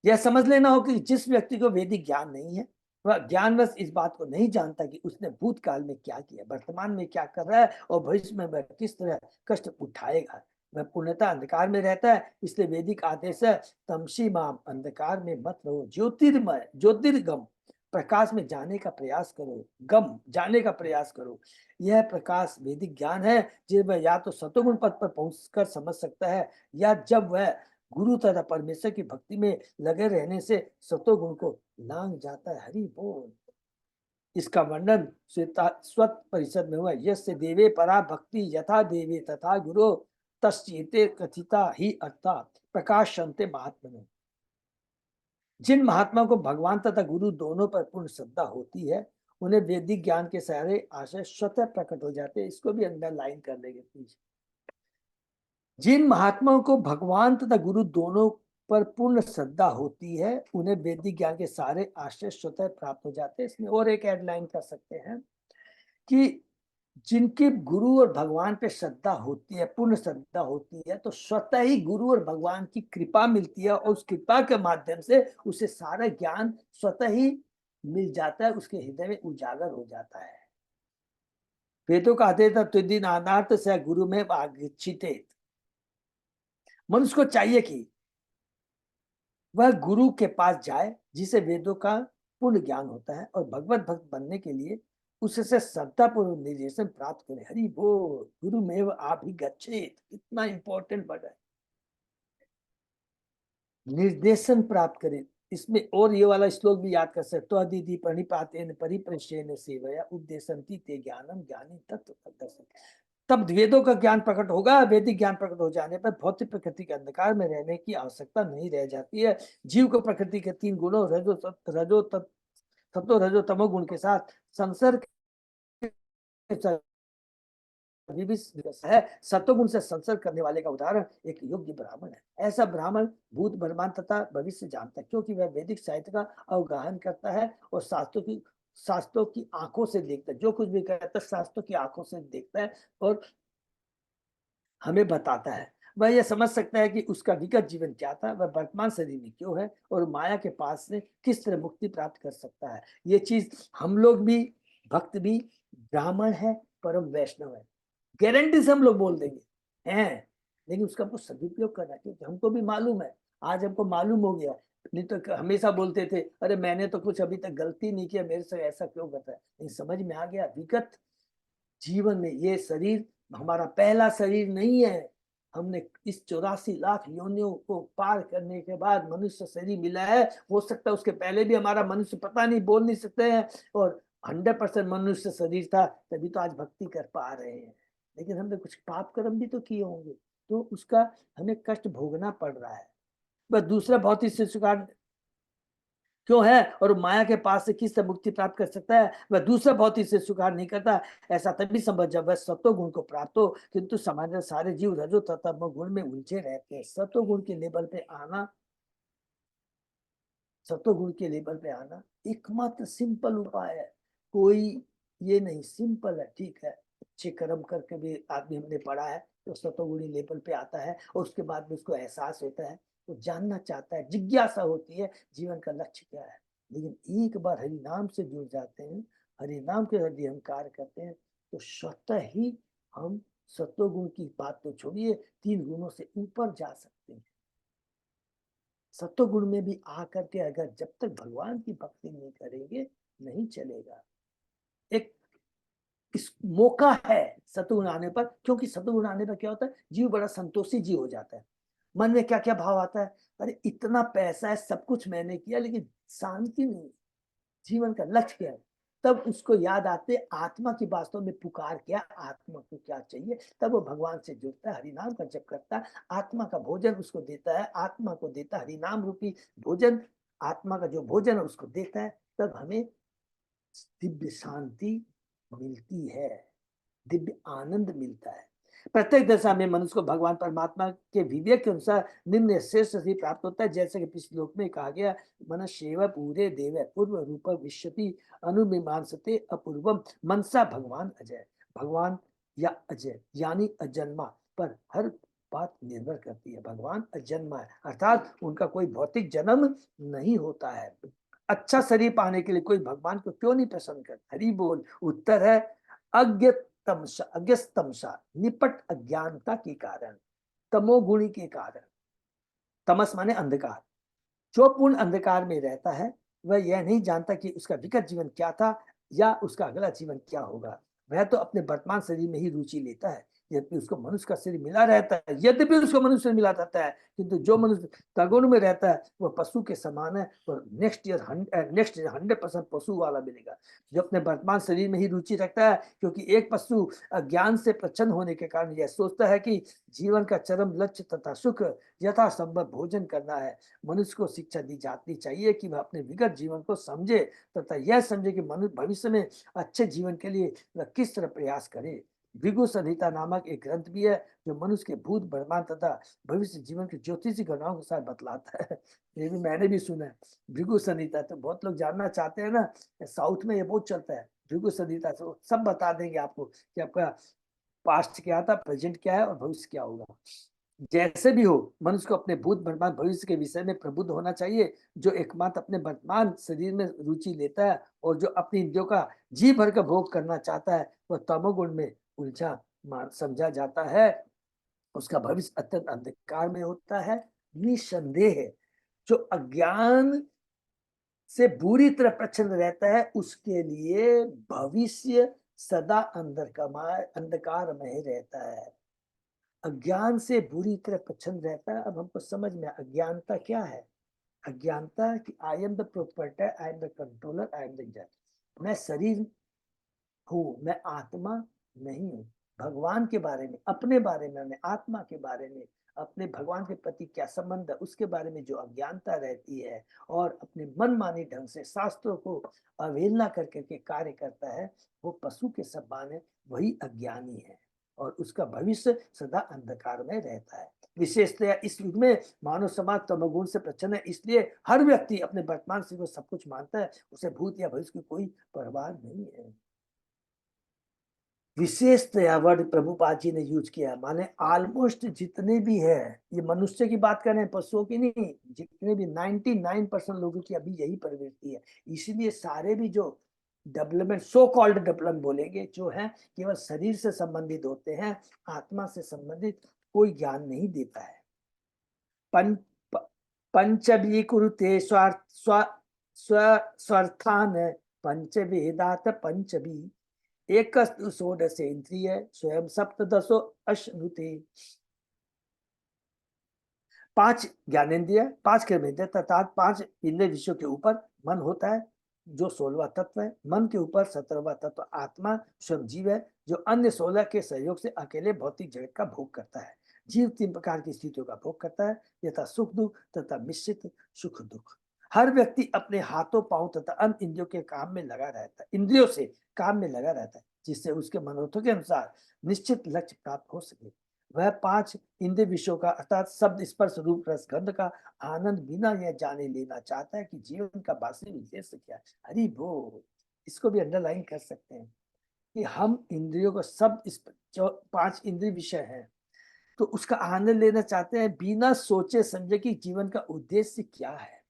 Speaker 1: यह समझ लेना हो कि जिस व्यक्ति को वैदिक ज्ञान नहीं है, वह ज्ञानवश इस बात को नहीं जानता कि उसने भूतकाल में क्या किया, वर्तमान में क्या कर रहा है, और भविष्य में वह किस तरह कष्ट उठाएगा। वह पूर्णतः अंधकार में रहता है, इसलिए वैदिक आदेश है, तमसी माम, अंधकार में मत रहो, ज्योतिर्मय ज्योतिर्गम, प्रकाश में जाने का प्रयास करो, गम जाने का प्रयास करो। यह प्रकाश वैदिक ज्ञान है, जिसे वह या तो सतोगुण पद पर पहुंचकर समझ सकता है, या जब वह गुरु तथा परमेश्वर की भक्ति में लगे रहने से सतोगुण को लांग जाता है। हरि बोल। इसका वर्णन स्वत परिषद में हुआ, यस्य देवे परा भक्ति यथा देवे तथा गुरु तस्चेते कथिता ही अर्थात प्रकाशन्ते महात्मनो। जिन महात्मा को भगवान तथा गुरु दोनों पर पूर्ण श्रद्धा होती है, उन्हें वैदिक ज्ञान के सारे आशय स्वतः प्रकट हो जाते हैं। इसको भी अंडरलाइन कर लेंगे प्लीज। जिन महात्माओं को भगवान तथा गुरु दोनों पर पूर्ण श्रद्धा होती है, उन्हें वैदिक ज्ञान के सारे आश्रय स्वतः प्राप्त हो जाते हैं। इसमें और एक हेडलाइन कर सकते हैं कि जिनके गुरु और भगवान पे श्रद्धा होती है, पूर्ण श्रद्धा होती है, तो स्वतः ही गुरु और भगवान की कृपा मिलती है, और उस कृपा के माध्यम से उसे सारा ज्ञान स्वतः ही मिल जाता है, उसके हृदय में उजागर हो जाता है। वेदों का आदेश तुदिन अनाथ से गुरु में आगच्छिते। मनुष्य को चाहिए कि वह गुरु के पास जाए, जिसे वेदों का पूर्ण ज्ञान होता है, और भगवत भक्त बनने के लिए उससे श्रद्धा पूर्वक निर्देशन प्राप्त करे। हरि बोल। गुरु में आप ही गच्छेत, कितना इंपॉर्टेंट वर्ड है, निर्देशन प्राप्त करे। इसमें और ये वाला श्लोक भी याद कर सकते, तो दीदी प्रणिपातेन परिप्रश्येन सेवया उपदेशन्ति ते ज्ञानम ज्ञानी तत्व दर्शन। तब वेदों का ज्ञान प्रकट होगा। वैदिक ज्ञान प्रकट हो जाने पर भौतिक प्रकृति के अंधकार में रहने की आवश्यकता नहीं रह जाती है। जीव को प्रकृति के 3 गुणों सतो रजो तमो गुण के साथ संसर्ग अभी भी है। सत्वगुण से संसर्ग करने वाले का उदाहरण एक योग्य ब्राह्मण है। ऐसा ब्राह्मण भूत वर्तमान तथा भविष्य जानता है, क्योंकि वह वैदिक साहित्य का अवगाहन करता है और शास्त्रों की आंखों से देखता है। जो कुछ भी कहता है शास्त्रों की आंखों से देखता है और हमें बताता है। वह यह समझ सकता है कि उसका विगत जीवन क्या था, वह वर्तमान शरीर में क्यों है और माया के पास से किस तरह मुक्ति प्राप्त कर सकता है। ये चीज हम लोग भी, भक्त भी, ब्राह्मण है, परम वैष्णव है, गारंटी से हम लोग बोल देंगे हैं। लेकिन उसका हमको सदुपयोग करना, क्योंकि हमको भी मालूम है, आज हमको मालूम हो गया। नहीं तो हमेशा बोलते थे अरे मैंने तो कुछ अभी तक गलती नहीं किया, मेरे से ऐसा क्यों करता है। नहीं, समझ में आ गया विगत जीवन में ये शरीर हमारा पहला शरीर नहीं है। हमने इस 84 लाख योनियों को पार करने के बाद मनुष्य शरीर मिला है। हो सकता है उसके पहले भी हमारा मनुष्य, पता नहीं, बोल नहीं सकते हैं, और 100% मनुष्य शरीर था, तभी तो आज भक्ति कर पा रहे हैं। लेकिन हमने कुछ पाप कर्म भी तो किए होंगे, तो उसका हमें कष्ट भोगना पड़ रहा है। बस दूसरा बहुत ही स्वीकार क्यों है और माया के पास से किस तरह मुक्ति प्राप्त कर सकता है, वह दूसरा बहुत ही से स्वीकार नहीं करता। ऐसा तभी संभव जब वह सत्व गुण को प्राप्त हो। किंतु समाज में सारे जीव रजो तथा गुण में उलझे रहते हैं। सत्व गुण के लेवल पे आना, सत्व गुण के लेवल पे आना एकमात्र सिंपल उपाय है। कोई ये नहीं, सिंपल है, ठीक है। अच्छे कर्म करके भी आदमी, हमने पढ़ा है, तो सत्वगुणी लेवल पे आता है और उसके बाद में उसको एहसास होता है, वो जानना चाहता है, जिज्ञासा होती है जीवन का लक्ष्य क्या है। लेकिन एक बार हरि नाम से जुड़ जाते हैं, हरि नाम के यदि हम कार्य करते हैं, तो स्वतः ही हम सत्वगुण की बात तो छोड़िए, 3 गुणों से ऊपर जा सकते हैं। सत्वगुण में भी आकर के अगर जब तक भगवान की भक्ति नहीं करेंगे, नहीं चलेगा। एक इस मौका है सत्वगुण आने पर, क्योंकि सत्वगुण आने पर क्या होता है, जीव बड़ा संतोषी जीव हो जाता है। मन में क्या क्या भाव आता है, अरे इतना पैसा है, सब कुछ मैंने किया, लेकिन शांति नहीं, जीवन का लक्ष्य क्या है। तब उसको याद आते आत्मा की वास्तव में पुकार, क्या आत्मा को क्या चाहिए। तब वो भगवान से जुड़ता है, हरिनाम का जप करता है, आत्मा का भोजन उसको देता है, आत्मा को देता है हरिनाम रूपी भोजन, आत्मा का जो भोजन है उसको देता है। तब हमें दिव्य शांति मिलती है, दिव्य आनंद मिलता है। प्रत्येक दशा में मनुष्य को भगवान परमात्मा के विवेक के अनुसार निम्न श्रेष्ठ ही प्राप्त होता है। जैसे कि पिछले श्लोक में कहा गया, मन शेव पूरे देव पूर्व रूप विश्वति अनुमीमांसते अपूर्वम मनसा भगवान अजय। भगवान या अजय यानी अजन्मा पर हर बात निर्भर करती है। भगवान अजन्मा है, अर्थात उनका कोई भौतिक जन्म नहीं होता है। अच्छा शरीर पाने के लिए कोई भगवान को क्यों नहीं पसंद करता। हरि बोल। उत्तर है अज्ञस्तमसा, निपट अज्ञानता के कारण, तमोगुणी के कारण। तमस माने अंधकार। जो पूर्ण अंधकार में रहता है, वह यह नहीं जानता कि उसका विगत जीवन क्या था या उसका अगला जीवन क्या होगा। वह तो अपने वर्तमान शरीर में ही रुचि लेता है। यद्यपि उसको मनुष्य का शरीर मिला रहता है, यद्यपि उसको मनुष्य मिला रहता है, किंतु जो मनुष्य तगुण में रहता है वह पशु के समान है, और नेक्स्ट ईयर 100% पशु वाला मिलेगा। जो अपने वर्तमान शरीर में ही रुचि रखता है, क्योंकि एक पशु अज्ञान से प्रच्छन्न होने के कारण यह सोचता है कि जीवन का चरम लक्ष्य तथा सुख यथासंभव भोजन करना है। मनुष्य को शिक्षा दी जाती चाहिए कि वह अपने विगत जीवन को समझे तथा यह समझे कि मनुष्य भविष्य में अच्छे जीवन के लिए वह किस तरह प्रयास करे। भृगु संहिता नामक एक ग्रंथ भी है, जो मनुष्य के भूत वर्तमान तथा भविष्य जीवन की ज्योतिषी घटनाओं के साथ बतलाता है। ये भी मैंने भी सुना है, भृगु संहिता। तो बहुत लोग जानना चाहते हैं ना, साउथ में ये बहुत चलता है, भृगु संहिता से सब बता देंगे आपको कि आपका पास्ट क्या था, प्रेजेंट क्या है और भविष्य क्या होगा। जैसे भी हो, मनुष्य को अपने भूत वर्तमान भविष्य के विषय में प्रबुद्ध होना चाहिए। जो एकमात्र अपने वर्तमान शरीर में रुचि लेता है और जो अपनी इंद्रियों का जी भर का भोग करना चाहता है, वह तमोगुण में उलझा समझा जाता है। उसका भविष्य अत्यंत अंधकार में होता है। निसंदेह है, जो अज्ञान से बुरी तरह प्रच्छन्न रहता है, उसके लिए भविष्य सदा अंधकार में रहता है। अज्ञान से बुरी तरह प्रच्छन्न रहता है। अब हमको समझ में, अज्ञानता क्या है। अज्ञानता कि I am the proprietor, I am the controller, I am the जज। मैं शरीर हूँ, मैं आत्मा नहीं हूँ। भगवान के बारे में, अपने बारे में, मैं आत्मा के बारे में, अपने भगवान के प्रति क्या संबंध है, उसके बारे में जो अज्ञानता रहती है और अपने मनमानी ढंग से शास्त्रों को अवहेलना करके के कार्य करता है, वो पशु के समान है, वही अज्ञानी है। और उसका भविष्य सदा अंधकार में रहता है। विशेषतया इस युग में मानव समाज तमोगुण से प्रच्छन्न है, इसलिए हर व्यक्ति अपने वर्तमान से को सब कुछ मानता है, उसे भूत या भविष्य की कोई परवाह नहीं है। विशेषतया वर्ड प्रभुपाद जी ने यूज किया, माने ऑलमोस्ट जितने भी है, ये मनुष्य की बात कर रहे हैं, पशुओं की नहीं, जितने भी 99% लोगों की अभी यही प्रवृत्ति है। इसलिए सारे भी जो डेवलपमेंट, सो कॉल्ड डेवलपमेंट बोलेंगे, जो है केवल शरीर से संबंधित होते हैं, आत्मा से संबंधित कोई ज्ञान नहीं देता है। पंचभी कुरुते स्वार्थान पंचवेदात पंचभी एक षोडशे इंद्रिय स्वयं सप्तदशो अश्नुते। 5 ज्ञानेन्द्रिय, 5 कर्मेंद्रिय तथा 5 इंद्रिय विषयों के ऊपर मन होता है, जो 16वां तत्व है। मन के ऊपर 17वां तत्व आत्मा स्वयं जीव है, जो अन्य 16 के सहयोग से अकेले भौतिक जगत का भोग करता है। जीव 3 प्रकार की स्थितियों का भोग करता है, यथा सुख दुख तथा मिश्रित सुख दुख। हर व्यक्ति अपने हाथों पांव तथा अन्य इंद्रियों के काम में लगा रहता है, इंद्रियों से काम में लगा रहता है, जिससे उसके मनोरथों के अनुसार निश्चित लक्ष्य प्राप्त हो सके। वह 5 इंद्रिय विषयों का अर्थात शब्द स्पर्श रूप रस गंध का आनंद बिना यह जाने लेना चाहता है कि जीवन का वास्तविक उद्देश्य क्या है। हरि बोल। इसको भी अंडरलाइन कर सकते हैं कि हम इंद्रियों को सब जो 5 इंद्रिय विषय है, तो उसका आनंद लेना चाहते हैं बिना सोचे समझे कि जीवन का उद्देश्य क्या है।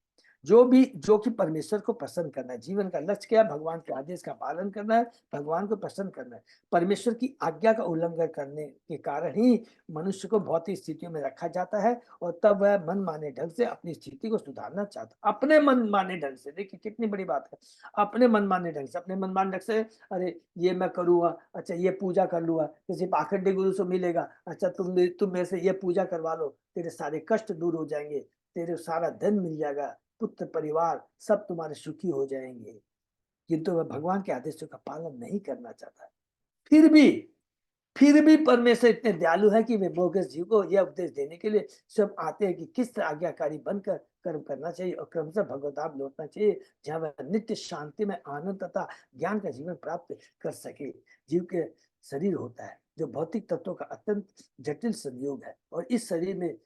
Speaker 1: जो कि परमेश्वर को प्रसन्न करना है। जीवन का लक्ष्य क्या है? भगवान के आदेश का पालन करना है, भगवान को प्रसन्न करना है। परमेश्वर की आज्ञा का उल्लंघन करने के कारण ही मनुष्य को भौतिक स्थितियों में रखा जाता है, और तब वह मन माने ढंग से अपनी स्थिति को सुधारना चाहता है। अपने मन माने ढंग से, देखिए कितनी बड़ी बात है, अपने मन माने ढंग से, अपने मन माने ढंग से। अरे ये मैं करूंगा, अच्छा ये पूजा कर लूंगा, किसी पाखंडी गुरु से मिलेगा, अच्छा तुम मेरे से ये पूजा करवा लो, तेरे सारे कष्ट दूर हो जाएंगे, तेरे सारा धन मिल जाएगा, पुत्र परिवार सब तुम्हारे सुखी हो जाएंगे। किंतु वह भगवान के आदेशों का पालन नहीं करना चाहता। फिर भी परमेश्वर इतने दयालु है कि वे बोगस जीव को यह उपदेश देने के लिए सब आते हैं कि किस तरह आज्ञाकारी बनकर कर्म करना चाहिए और क्रमशः भगवताप लौटना चाहिए, जहां वह नित्य शांति में आनंद तथा ज्ञान का जीवन प्राप्त कर सके। जीव के शरीर होता है जो भौतिक तत्वों का अत्यंत जटिल संयोग है, और इस शरीर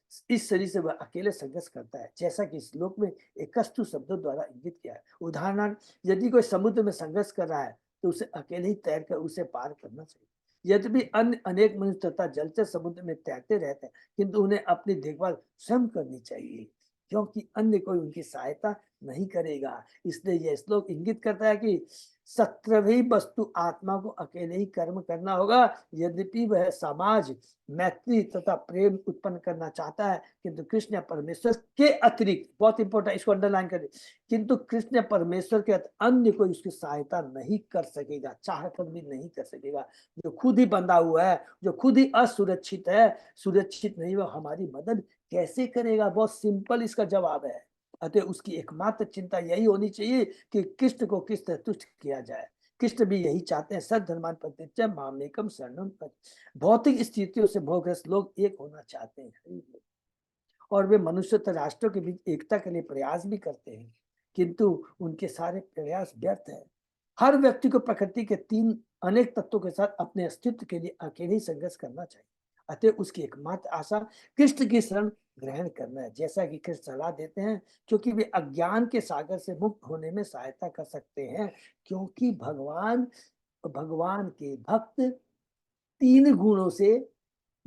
Speaker 1: से वह अकेले संघर्ष करता है, जैसा कि इस श्लोक में एकस्तु शब्दों द्वारा इंगित किया है। उदाहरणार्थ, यदि कोई समुद्र में संघर्ष कर रहा है तो उसे अकेले ही तैरकर उसे पार करना चाहिए। यद्यपि अन्य अनेक मनुष्य तथा जलचर समुद्र में तैरते रहते हैं, किंतु उन्हें अपनी देखभाल स्वयं करनी चाहिए, क्योंकि अन्य कोई उनकी सहायता नहीं करेगा। इसलिए यह श्लोक इंगित करता है कि 17वीं वस्तु आत्मा को अकेले ही कर्म करना होगा। यद्यपि वह समाज, मैत्री तथा प्रेम उत्पन्न करना चाहता है, किंतु कृष्ण या परमेश्वर के अतिरिक्त, बहुत इंपॉर्टेंट, इसको अंडरलाइन करें, किंतु कृष्ण या परमेश्वर के अन्य कोई उसकी सहायता नहीं कर सकेगा, चाहकर भी नहीं कर सकेगा। जो खुद ही बंधा हुआ है, जो खुद ही असुरक्षित है, सुरक्षित नहीं, वो हमारी मदद कैसे करेगा? बहुत सिंपल इसका जवाब है। अतः उसकी एकमात्र चिंता यही होनी चाहिए कि कृष्ण को किस तरह तुष्ट किया जाए। कृष्ण भी यही चाहते हैं, सर्वधर्मान् परित्यज्य मामेकं शरणं व्रज। भौतिक स्थितियों से मोहग्रस्त लोग एक होना चाहते हैं, और वे मनुष्य तथा राष्ट्रों के बीच एकता के लिए प्रयास भी करते हैं, किंतु उनके सारे प्रयास व्यर्थ है। हर व्यक्ति को प्रकृति के 3 अनेक तत्वों के साथ अपने अस्तित्व के लिए अकेले ही संघर्ष करना चाहिए। अतः उसकी एकमात्र आशा कृष्ण की शरण ग्रहण करना है, जैसा कि कृष्ण सलाह देते हैं, क्योंकि वे अज्ञान के सागर से मुक्त होने में सहायता कर सकते हैं। क्योंकि भगवान के भक्त 3 गुणों से,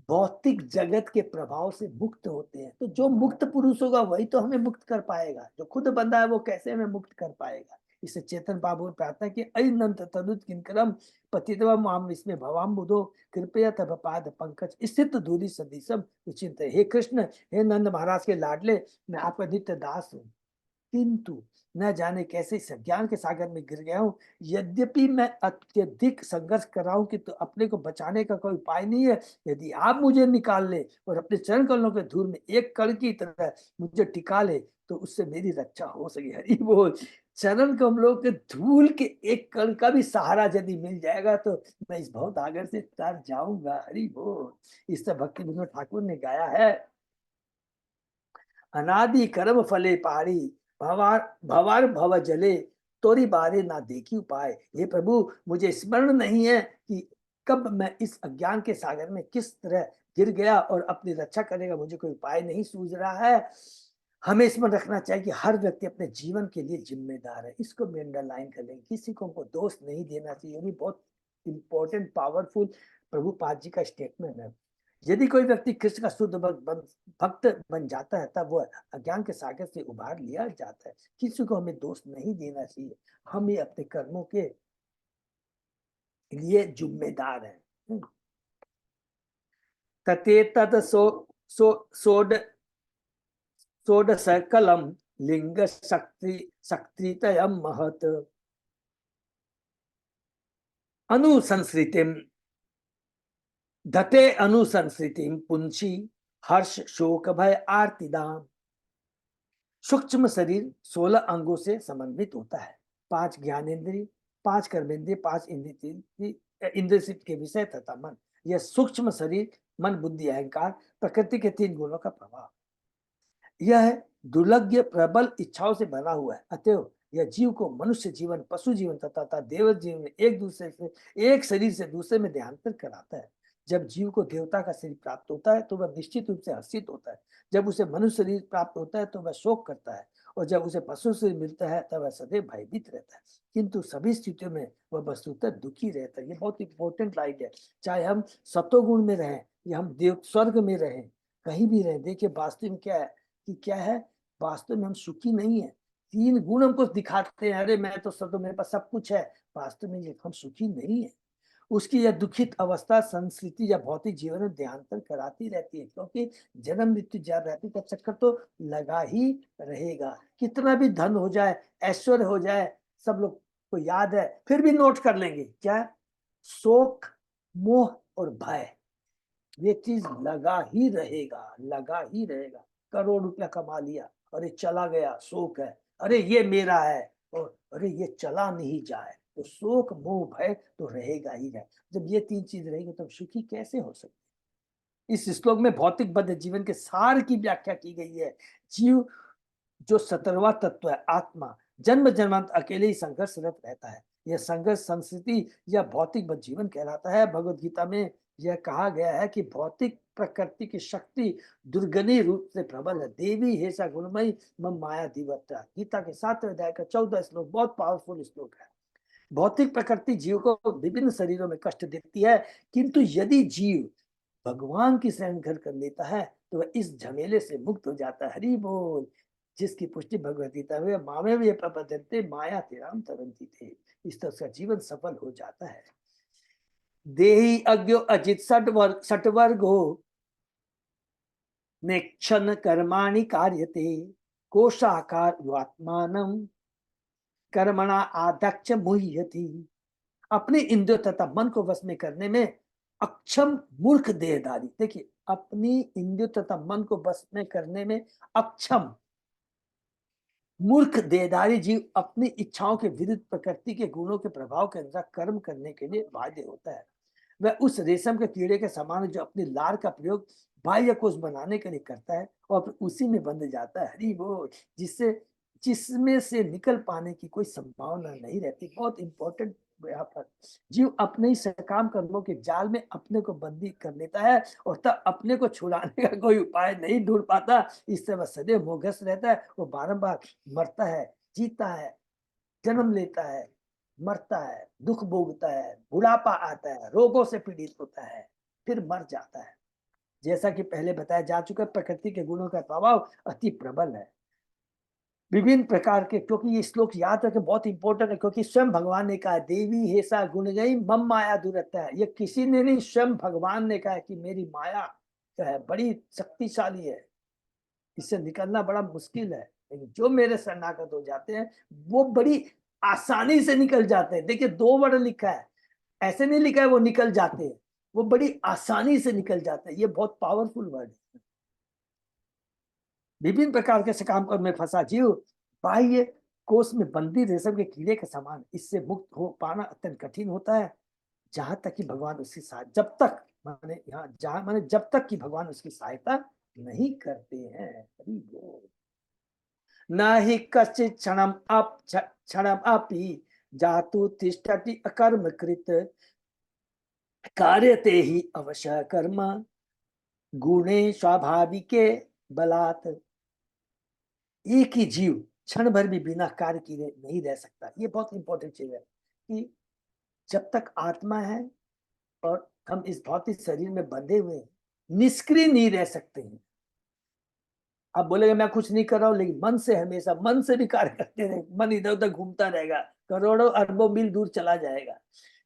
Speaker 1: भौतिक जगत के प्रभाव से मुक्त होते हैं। तो जो मुक्त पुरुष होगा वही तो हमें मुक्त कर पाएगा। जो खुद बंधा है वो कैसे हमें मुक्त कर पाएगा? इसे चेतन बाबू ने प्रार्थना की, अनंत तदुत किंकरम पतितवा माम इसमें भवाम बुधो कृपया तब पाद पंकज स्थित दूरी सदीसम विचिंत। हे कृष्ण, हे नंद महाराज के लाडले, मैं आपका नित्य दास हूँ, किंतु न जाने कैसे इस ज्ञान के सागर में गिर गया हूँ। यद्यपि मैं अत्यधिक संघर्ष कर रहा हूँ कि तो अपने को बचाने का कोई उपाय नहीं है। यदि आप मुझे निकाल ले और अपने चरण कमलों के धूल में एक कण की तरह मुझे टिका ले, तो उससे मेरी रक्षा हो सके। हरि बोल। चरण कमलों के धूल के एक कण का भी सहारा यदि मिल जाएगा तो मैं इस बहुत आगर से तर जाऊंगा। हरि बोल। इस भक्ति विनोद ठाकुर ने गाया है, अनादि कर्म फले पारी भवार भवार भव जले तोरी बारे ना देखी उपाय। हे प्रभु, मुझे स्मरण नहीं है कि कब मैं इस अज्ञान के सागर में किस तरह गिर गया और अपनी रक्षा करने का मुझे कोई उपाय नहीं सूझ रहा है। हमें इसमें रखना चाहिए कि हर व्यक्ति अपने जीवन के लिए जिम्मेदार है। इसको भी अंडरलाइन कर लेंगे, किसी को हमको दोष नहीं देना चाहिए। ये भी बहुत इंपॉर्टेंट पावरफुल प्रभुपाद जी का स्टेटमेंट है। यदि कोई व्यक्ति कृष्ण का शुद्ध भक्त बन जाता है तब वह अज्ञान के सागर से उबार लिया जाता है। किसी को हमें दोष नहीं देना चाहिए, हम ही अपने कर्मों के लिए जिम्मेदार हैं। तते तद सोड षोडशकलम लिंग शक्तितयम महत अनुसंस्कृतिम धते अनुसंस्कृतिम पुंसी हर्ष शोक भय आर्तिदाम। सूक्ष्म शरीर 16 अंगों से समन्वित होता है। 5 ज्ञानेन्द्रिय, 5 कर्मेंद्रिय, 5 इंद्रिय के विषय तथा मन। यह सूक्ष्म शरीर मन बुद्धि अहंकार प्रकृति के 3 गुणों का प्रभाव। यह दुर्लभ प्रबल इच्छाओं से बना हुआ है। अतएव यह जीव को मनुष्य जीवन, पशु जीवन तथा देव जीवन में एक शरीर से दूसरे में देहांतर कराता है। जब जीव को देवता का शरीर प्राप्त होता है तो वह निश्चित रूप से हर्षित होता है। जब उसे मनुष्य शरीर प्राप्त होता है तो वह शोक करता है, और जब उसे पशु शरीर मिलता है तब वह सदैव भयभीत रहता है। किंतु सभी स्थितियों में वह वस्तुतः दुखी रहता है। ये बहुत इंपॉर्टेंट लाइन है। चाहे हम सत्वगुण में रहें या हम देव स्वर्ग में रहें, कहीं भी रहें, देखिए वास्तव में क्या है कि क्या है, वास्तव में हम सुखी नहीं है। 3 गुण हमको दिखाते हैं, अरे मैं तो सब, मेरे पास सब कुछ है, वास्तव में ये हम सुखी नहीं है। उसकी यह दुखित अवस्था संस्कृति या भौतिक जीवन में देहांतर कराती रहती है, क्योंकि जन्म मृत्यु जब रहती है चक्कर तो लगा ही रहेगा। कितना भी धन हो जाए, ऐश्वर्य हो जाए, सब लोग को याद है, फिर भी नोट कर लेंगे क्या, शोक मोह और भय, ये चीज लगा ही रहेगा, लगा ही रहेगा। करोड़ रुपया कमा लिया, अरे चला गया, शोक है, अरे ये मेरा है, और अरे ये चला नहीं जाए, तो शोक मोह भय तो रहेगा ही है। जब ये 3 चीज रहेगी तो सुखी कैसे हो सकते। इस श्लोक में भौतिक बद्ध जीवन के सार की व्याख्या की गई है। जीव जो 17वां तत्व है आत्मा, जन्म जन्मांत अकेले ही संघर्षरत रहता है। यह संघर्ष संस्कृति या भौतिक बद्ध जीवन कहलाता है। भगवत गीता में यह कहा गया है कि भौतिक प्रकृति की शक्ति दुर्गनी रूप से प्रबल है। देवी हेसा गुणमयी मम माया दिवत्रा। गीता के 7वें अध्याय का 14 श्लोक बहुत पावरफुल श्लोक है। भौतिक प्रकृति जीव को विभिन्न शरीरों में कष्ट देती है, किंतु यदि जीव भगवान की शरण घर कर लेता है तो वह इस झमेले से मुक्त हो जाता है। हरि बोल। जिसकी पुष्टि भगवत गीता में मामे भी प्रपद्यन्ते माया तेराम तरंती थे, इस तरह का जीवन सफल हो जाता है। देही अज्ञो अजित सटवर्गो नेक्षण कर्माणि कार्यते कोशाकार आत्मानम कर्मणा आदक्ष मुह्यति। अपने इंद्रियों तथा मन को वश में करने में अक्षम मूर्ख देहधारी, देखिए अपनी इंद्रियों तथा मन को वश में करने में अक्षम मूर्ख देहधारी जीव अपनी इच्छाओं के विरुद्ध प्रकृति के गुणों के प्रभाव के अनुसार कर्म करने के लिए बाध्य होता है। वह उस रेशम के कीड़े के समान जो अपनी लार का प्रयोग बाह्य कोष बनाने के लिए करता है और फिर उसी में बंध जाता है। हरि बोल। जिसमें से निकल पाने की कोई संभावना नहीं रहती। बहुत इंपॉर्टेंट यहाँ पर, जीव अपने ही सकाम कर्मों के जाल में अपने को बंदी कर लेता है और तब अपने को छुड़ाने का कोई उपाय नहीं ढूंढ पाता। इससे वह सदैव मोहग्रस्त रहता है। वो बारंबार मरता है, जीता है, जन्म लेता है, मरता है, दुख भोगता है, बुढ़ापा आता है, रोगों से पीड़ित होता है, फिर मर जाता है। जैसा कि पहले बताया जा चुका, प्रकृति के गुणों का प्रभाव अति प्रबल है विभिन्न प्रकार के। क्योंकि ये श्लोक याद रखें, बहुत इंपॉर्टेंट है, क्योंकि स्वयं भगवान ने कहा देवी हेसा गुण गई मम माया दूरता है। ये किसी ने नहीं, स्वयं भगवान ने कहा कि मेरी माया जो है बड़ी शक्तिशाली है, इससे निकलना बड़ा मुश्किल है, लेकिन जो मेरे शरणागत हो जाते हैं वो बड़ी आसानी से निकल जाते हैं। देखिए 2 वर्ड लिखा है, ऐसे नहीं लिखा है वो निकल जाते हैं, वो बड़ी आसानी से निकल जाते हैं। ये बहुत पावरफुल वर्ड है। विभिन्न प्रकार के सकाम कर्म में फंसा जीव बाह्य कोष में बंदी रेशम के कीड़े के समान, इससे मुक्त हो पाना अत्यंत कठिन होता है। जहां तक कि भगवान उसकी सहायता, जब तक माने यहाँ जहां माने जब तक कि भगवान उसकी सहायता नहीं करते हैं। न हि कश्चित् क्षणम अपि जातु तिष्ठति अकर्म कृत कार्यते ही अवश्य कर्म गुणे स्वाभाविके बलात्। एक ही जीव क्षण भर भी बिना कार्य किए नहीं रह सकता। ये बहुत इंपॉर्टेंट चीज है कि जब तक आत्मा है और हम इस भौतिक शरीर में बंधे हुए हैं, निष्क्रिय नहीं रह सकते हैं। आप बोलेंगे मैं कुछ नहीं कर रहा हूं, लेकिन मन से हमेशा, मन से भी कार्य करते रहे, मन इधर उधर घूमता रहेगा, करोड़ों अरबों मील दूर चला जाएगा।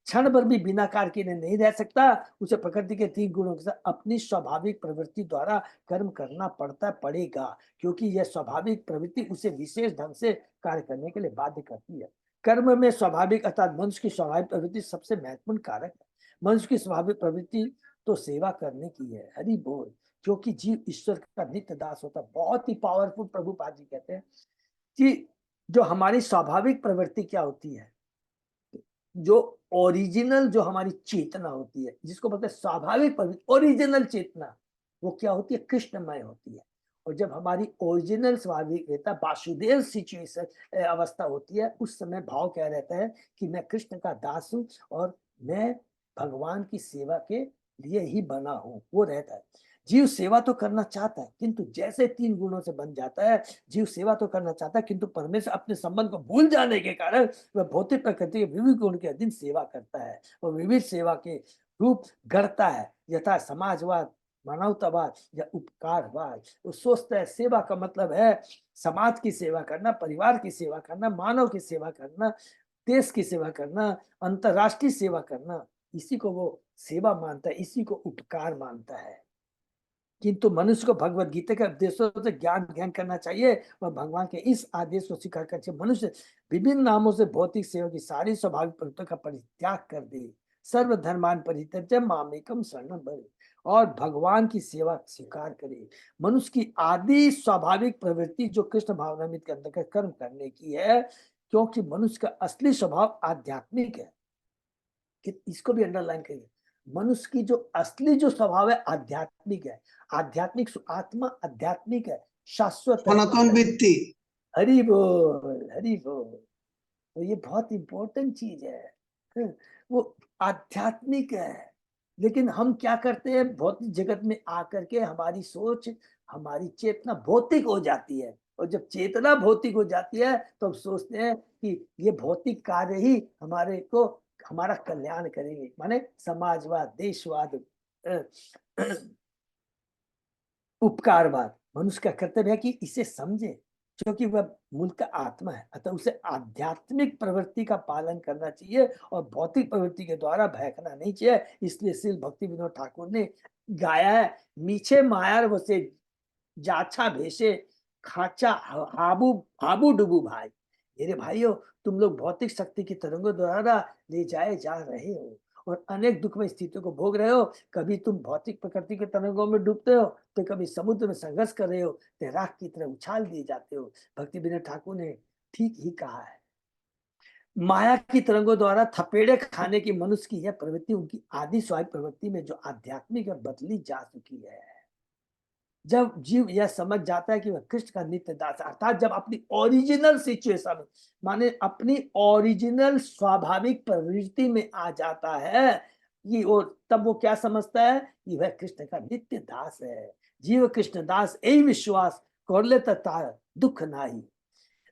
Speaker 1: क्षण भर भी बिना कार्य किए नहीं रह सकता। उसे प्रकृति के 3 गुणों के साथ अपनी स्वाभाविक प्रवृत्ति द्वारा कर्म करना पड़ेगा, क्योंकि यह स्वाभाविक प्रवृत्ति उसे विशेष ढंग से कार्य करने के लिए बाध्य करती है। कर्म में स्वाभाविक अर्थात मनुष्य की स्वाभाविक प्रवृत्ति सबसे महत्वपूर्ण कारक है। मनुष्य की स्वाभाविक प्रवृत्ति तो सेवा करने की है, हरि बोल, क्योंकि जीव ईश्वर का नित्य दास होता है। बहुत ही पावरफुल प्रभुपाद जी कहते हैं कि जो हमारी स्वाभाविक प्रवृत्ति क्या होती है, जो ओरिजिनल जो हमारी चेतना होती है, जिसको बोलते हैं स्वाभाविक प्रवृत्ति, ओरिजिनल चेतना, वो क्या होती है, कृष्णमय होती है। और जब हमारी ओरिजिनल स्वाभाविक रहता है, वासुदेव सिचुएशन अवस्था होती है, उस समय भाव क्या रहता है कि मैं कृष्ण का दास हूं और मैं भगवान की सेवा के लिए ही बना हूं, वो रहता है। जीव सेवा तो करना चाहता है, किंतु जैसे 3 गुणों से बन जाता है, जीव सेवा तो करना चाहता है, किंतु परमेश्वर अपने संबंध को भूल जाने के कारण वह भौतिक प्रकृति के विविध गुण के अधीन सेवा करता है और विविध सेवा के रूप गढ़ता है, यथा समाजवाद, मानवतावाद या उपकारवाद। वो सोचता है सेवा का मतलब है समाज की सेवा करना, परिवार की सेवा करना, मानव की सेवा करना, देश की सेवा करना, अंतरराष्ट्रीय सेवा करना, इसी को वो सेवा मानता है, इसी को उपकार मानता है। किंतु मनुष्य को भगवत गीता के उपदेशों से ज्ञान करना चाहिए और भगवान के इस आदेश को स्वीकार कर चाहिए। मनुष्य विभिन्न नामों से भौतिक सेवा की सारी स्वाभाविक प्रवृत्तियों का परित्याग कर दे, सर्वधर्मान परित्यज्य मामेकम शरणं व्रज, और भगवान की सेवा स्वीकार करे। मनुष्य की आदि स्वाभाविक प्रवृत्ति जो कृष्ण भावनामृत के अंतर्गत कर्म करने की है, क्योंकि मनुष्य का असली स्वभाव आध्यात्मिक है। इसको भी अंडरलाइन करिए, मनुष्य की जो असली जो स्वभाव है आध्यात्मिक है। आध्यात्मिक आत्मा आध्यात्मिक है, शाश्वत है।
Speaker 2: सनातन वृत्ति,
Speaker 1: हरि बोल, हरि बोल। तो ये बहुत इंपॉर्टेंट चीज है, वो आध्यात्मिक है। लेकिन हम क्या करते हैं, भौतिक जगत में आकर के हमारी सोच, हमारी चेतना भौतिक हो जाती है, और जब चेतना भौतिक हो जाती है तो हम सोचते हैं कि ये भौतिक कार्य ही हमारे को, हमारा कल्याण करेंगे, माने समाजवाद, देशवाद, उपकारवाद। मनुष्य का कर्तव्य है कि इसे समझे, क्योंकि वह मूल का आत्मा है, अतः उसे आध्यात्मिक प्रवृत्ति का पालन करना चाहिए और भौतिक प्रवृत्ति के द्वारा बहकना नहीं चाहिए। इसलिए श्री भक्ति विनोद ठाकुर ने गाया है, मीछे मायार वसे जाछा भेषे खाचा हाबू हाबू डुबू भाई। मेरे भाइयों, तुम लोग भौतिक शक्ति की तरंगों द्वारा ले जाए जा रहे हो और अनेक दुखमय स्थितियों को भोग रहे हो। कभी तुम भौतिक प्रकृति के तरंगों में डूबते हो, तो कभी समुद्र में संघर्ष कर रहे हो, तैराक की तरह उछाल दिए जाते हो। भक्ति विनोद ठाकुर ने ठीक ही कहा है। माया की तरंगों द्वारा थपेड़े खाने की मनुष्य की यह प्रवृत्ति उनकी आदि स्वाभाविक प्रवृत्ति में जो आध्यात्मिक है बदली जा चुकी है। जब जीव यह समझ जाता है कि वह कृष्ण का नित्य दास है, अर्थात जब अपनी ओरिजिनल सिचुएशन में, माने अपनी ओरिजिनल स्वाभाविक प्रवृत्ति में आ जाता है कि वो, तब वो क्या समझता है कि वह कृष्ण का नित्य दास है। जीव कृष्ण दास यही विश्वास कर ले तार दुख नाही।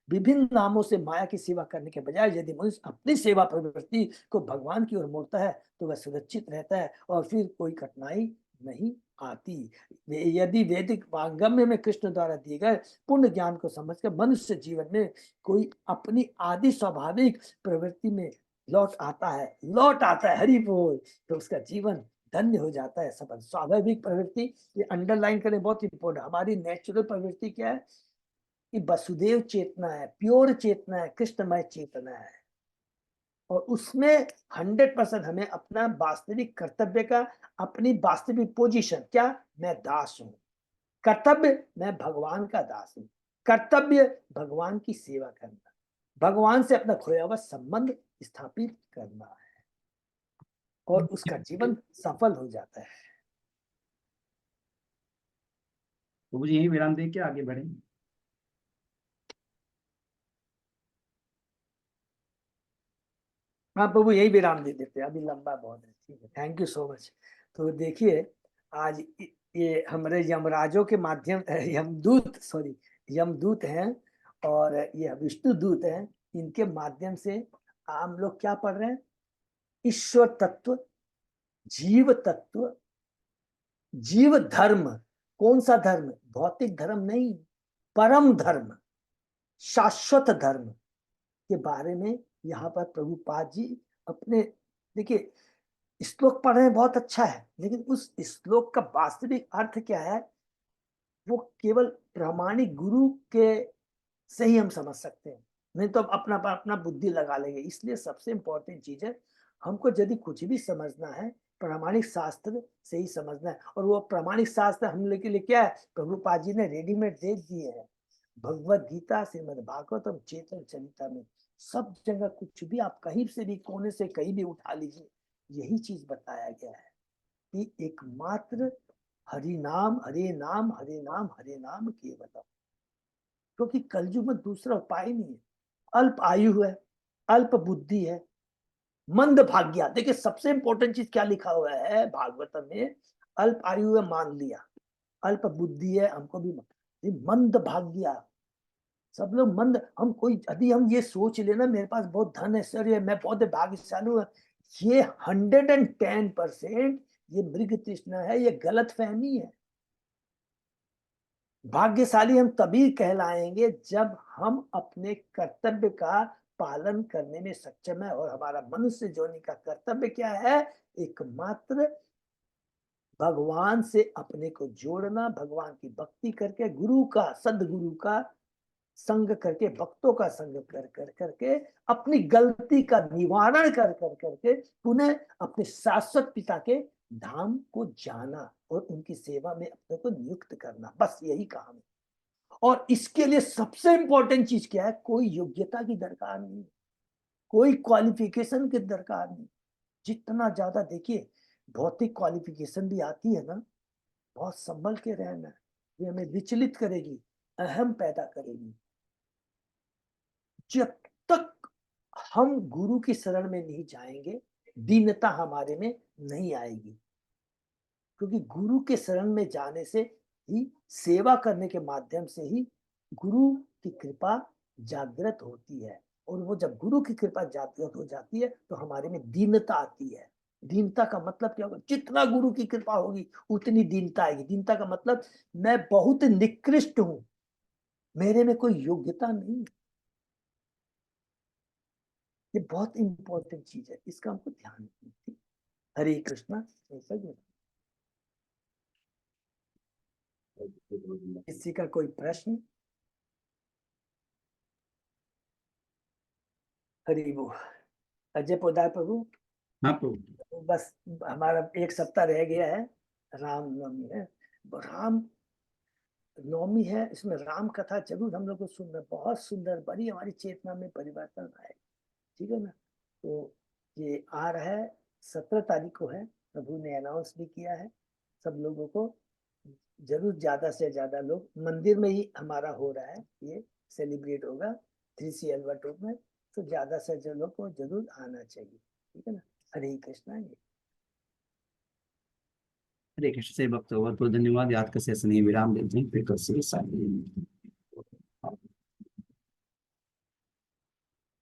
Speaker 1: विभिन्न नामों से माया की सेवा करने के बजाय यदि मनुष्य अपनी सेवा प्रवृत्ति को भगवान की ओर मोड़ता है तो वह सुरक्षित रहता है और फिर कोई कठिनाई नहीं आती। यदि वैदिक वांगम्य में कृष्ण द्वारा दिए गए पूर्ण ज्ञान को समझकर मनुष्य जीवन में कोई अपनी आदि स्वाभाविक प्रवृत्ति में लौट आता है, हरि बोल, तो उसका जीवन धन्य हो जाता है। सफल स्वाभाविक प्रवृत्ति, ये अंडरलाइन करें, बहुत इंपॉर्टेंट। हमारी नेचुरल प्रवृत्ति क्या है कि वसुदेव चेतना है, प्योर चेतना है, कृष्णमय चेतना है, और उसमें 100% हमें अपना वास्तविक कर्तव्य का, अपनी वास्तविक पोजीशन क्या, मैं दास हूं। कर्तव्य, मैं भगवान का दास हूं। कर्तव्य, भगवान की सेवा करना, भगवान से अपना खोया हुआ संबंध स्थापित करना है, और उसका जीवन सफल हो जाता है।
Speaker 3: तो मुझे यही विराम दे के आगे बढ़े।
Speaker 1: हाँ प्रभु यही विराम दे देते हैं, अभी लंबा बहुत है। ठीक है, थैंक यू सो मच। तो देखिए आज ये हमारे यमराजों के माध्यम यमदूत, सॉरी यमदूत हैं और ये विष्णु दूत हैं, इनके माध्यम से हम लोग क्या पढ़ रहे हैं? ईश्वर तत्व, जीव तत्व, जीव धर्म। कौन सा धर्म? भौतिक धर्म नहीं, परम धर्म, शाश्वत धर्म के बारे में यहाँ पर प्रभुपाद जी अपने, देखिए श्लोक पढ़ रहे हैं बहुत अच्छा है, लेकिन उस श्लोक का वास्तविक अर्थ क्या है वो केवल प्रामाणिक गुरु के से ही हम समझ सकते हैं, नहीं तो अपना अपना बुद्धि लगा लेंगे। इसलिए सबसे इंपॉर्टेंट चीज है, हमको यदि कुछ भी समझना है प्रामाणिक शास्त्र से ही समझना है। और वो प्रामाणिक शास्त्र हम लोग के लिए क्या है? प्रभुपाद जी ने रेडीमेड दे दिए हैं। भगवत गीता, श्रीमद् भागवतम, चेतन चरिता में सब जगह कुछ भी आप कहीं से भी कोने से कहीं भी उठा लीजिए, यही चीज बताया गया है कि एकमात्र हरि नाम, हरे नाम, हरे नाम, हरे नाम केवलम। क्योंकि कलयुग में दूसरा उपाय नहीं है। अल्प आयु है, अल्प बुद्धि है, मंद भाग्या। देखिए सबसे इंपॉर्टेंट चीज क्या लिखा हुआ है भागवतम में? अल्प आयु है मान लिया, अल्प बुद्धि है हमको भी, मंद भाग्या। सब लोग मंद, हम कोई यदि हम ये सोच लेना मेरे पास बहुत धन है सर, ये मैं बहुत भाग्यशाली हूँ, ये 110% ये मृग तृष्णा है, ये गलत फहमी है। भाग्यशाली हम तभी कहलाएंगे जब हम अपने कर्तव्य का पालन करने में सक्षम है। और हमारा मनुष्य जोनि का कर्तव्य क्या है? एकमात्र भगवान से अपने को जोड़ना, भगवान की भक्ति करके, गुरु का, सदगुरु का संग करके, भक्तों का संग कर कर करके, अपनी गलती का निवारण कर कर करके पुनः अपने शाश्वत पिता के धाम को जाना और उनकी सेवा में अपने को नियुक्त करना, बस यही काम है। और इसके लिए सबसे इंपॉर्टेंट चीज क्या है? कोई योग्यता की दरकार नहीं, कोई क्वालिफिकेशन की दरकार नहीं। जितना ज्यादा देखिए भौतिक क्वालिफिकेशन भी आती है ना, बहुत संभल के रहना है, ये हमें विचलित करेगी, अहम पैदा करेगी। जब तक हम गुरु की शरण में नहीं जाएंगे, दीनता हमारे में नहीं आएगी। क्योंकि गुरु के शरण में जाने से ही, सेवा करने के माध्यम से ही गुरु की कृपा जागृत होती है। और वो जब गुरु की कृपा जागृत हो जाती है तो हमारे में दीनता आती है। दीनता का मतलब क्या होगा? जितना गुरु की कृपा होगी उतनी दीनता आएगी। दीनता का मतलब मैं बहुत निकृष्ट हूं, मेरे में कोई योग्यता नहीं। ये बहुत इंपॉर्टेंट चीज है, इसका हमको ध्यान रखना है। हरे कृष्णा। किसी का कोई प्रश्न? हरि बोल। अजय पोदार प्रभु।
Speaker 3: हाँ प्रभु।
Speaker 1: बस हमारा एक सप्ताह रह गया है, राम नवमी है। राम नवमी है, इसमें राम कथा जरूर हम लोग को सुनना, बहुत सुंदर, बड़ी हमारी चेतना में परिवर्तन आए। ठीक है ना? तो ये आ रहा है, 17 तारीख को है, प्रभु ने अनाउंस भी किया है। सब लोगों को जरूर ज्यादा से ज्यादा लोग, मंदिर में ही हमारा हो रहा है, ये सेलिब्रेट होगा 3C एल्बर्ट रूप में, तो ज्यादा से ज्यादा लोग को जरूर आना चाहिए। ठीक है ना? हरे कृष्णा।
Speaker 3: हरे कृष्ण से भक्त बहुत बहुत धन्यवाद। याद का सेशन विराम देते हैं, फिर कल से साथ में।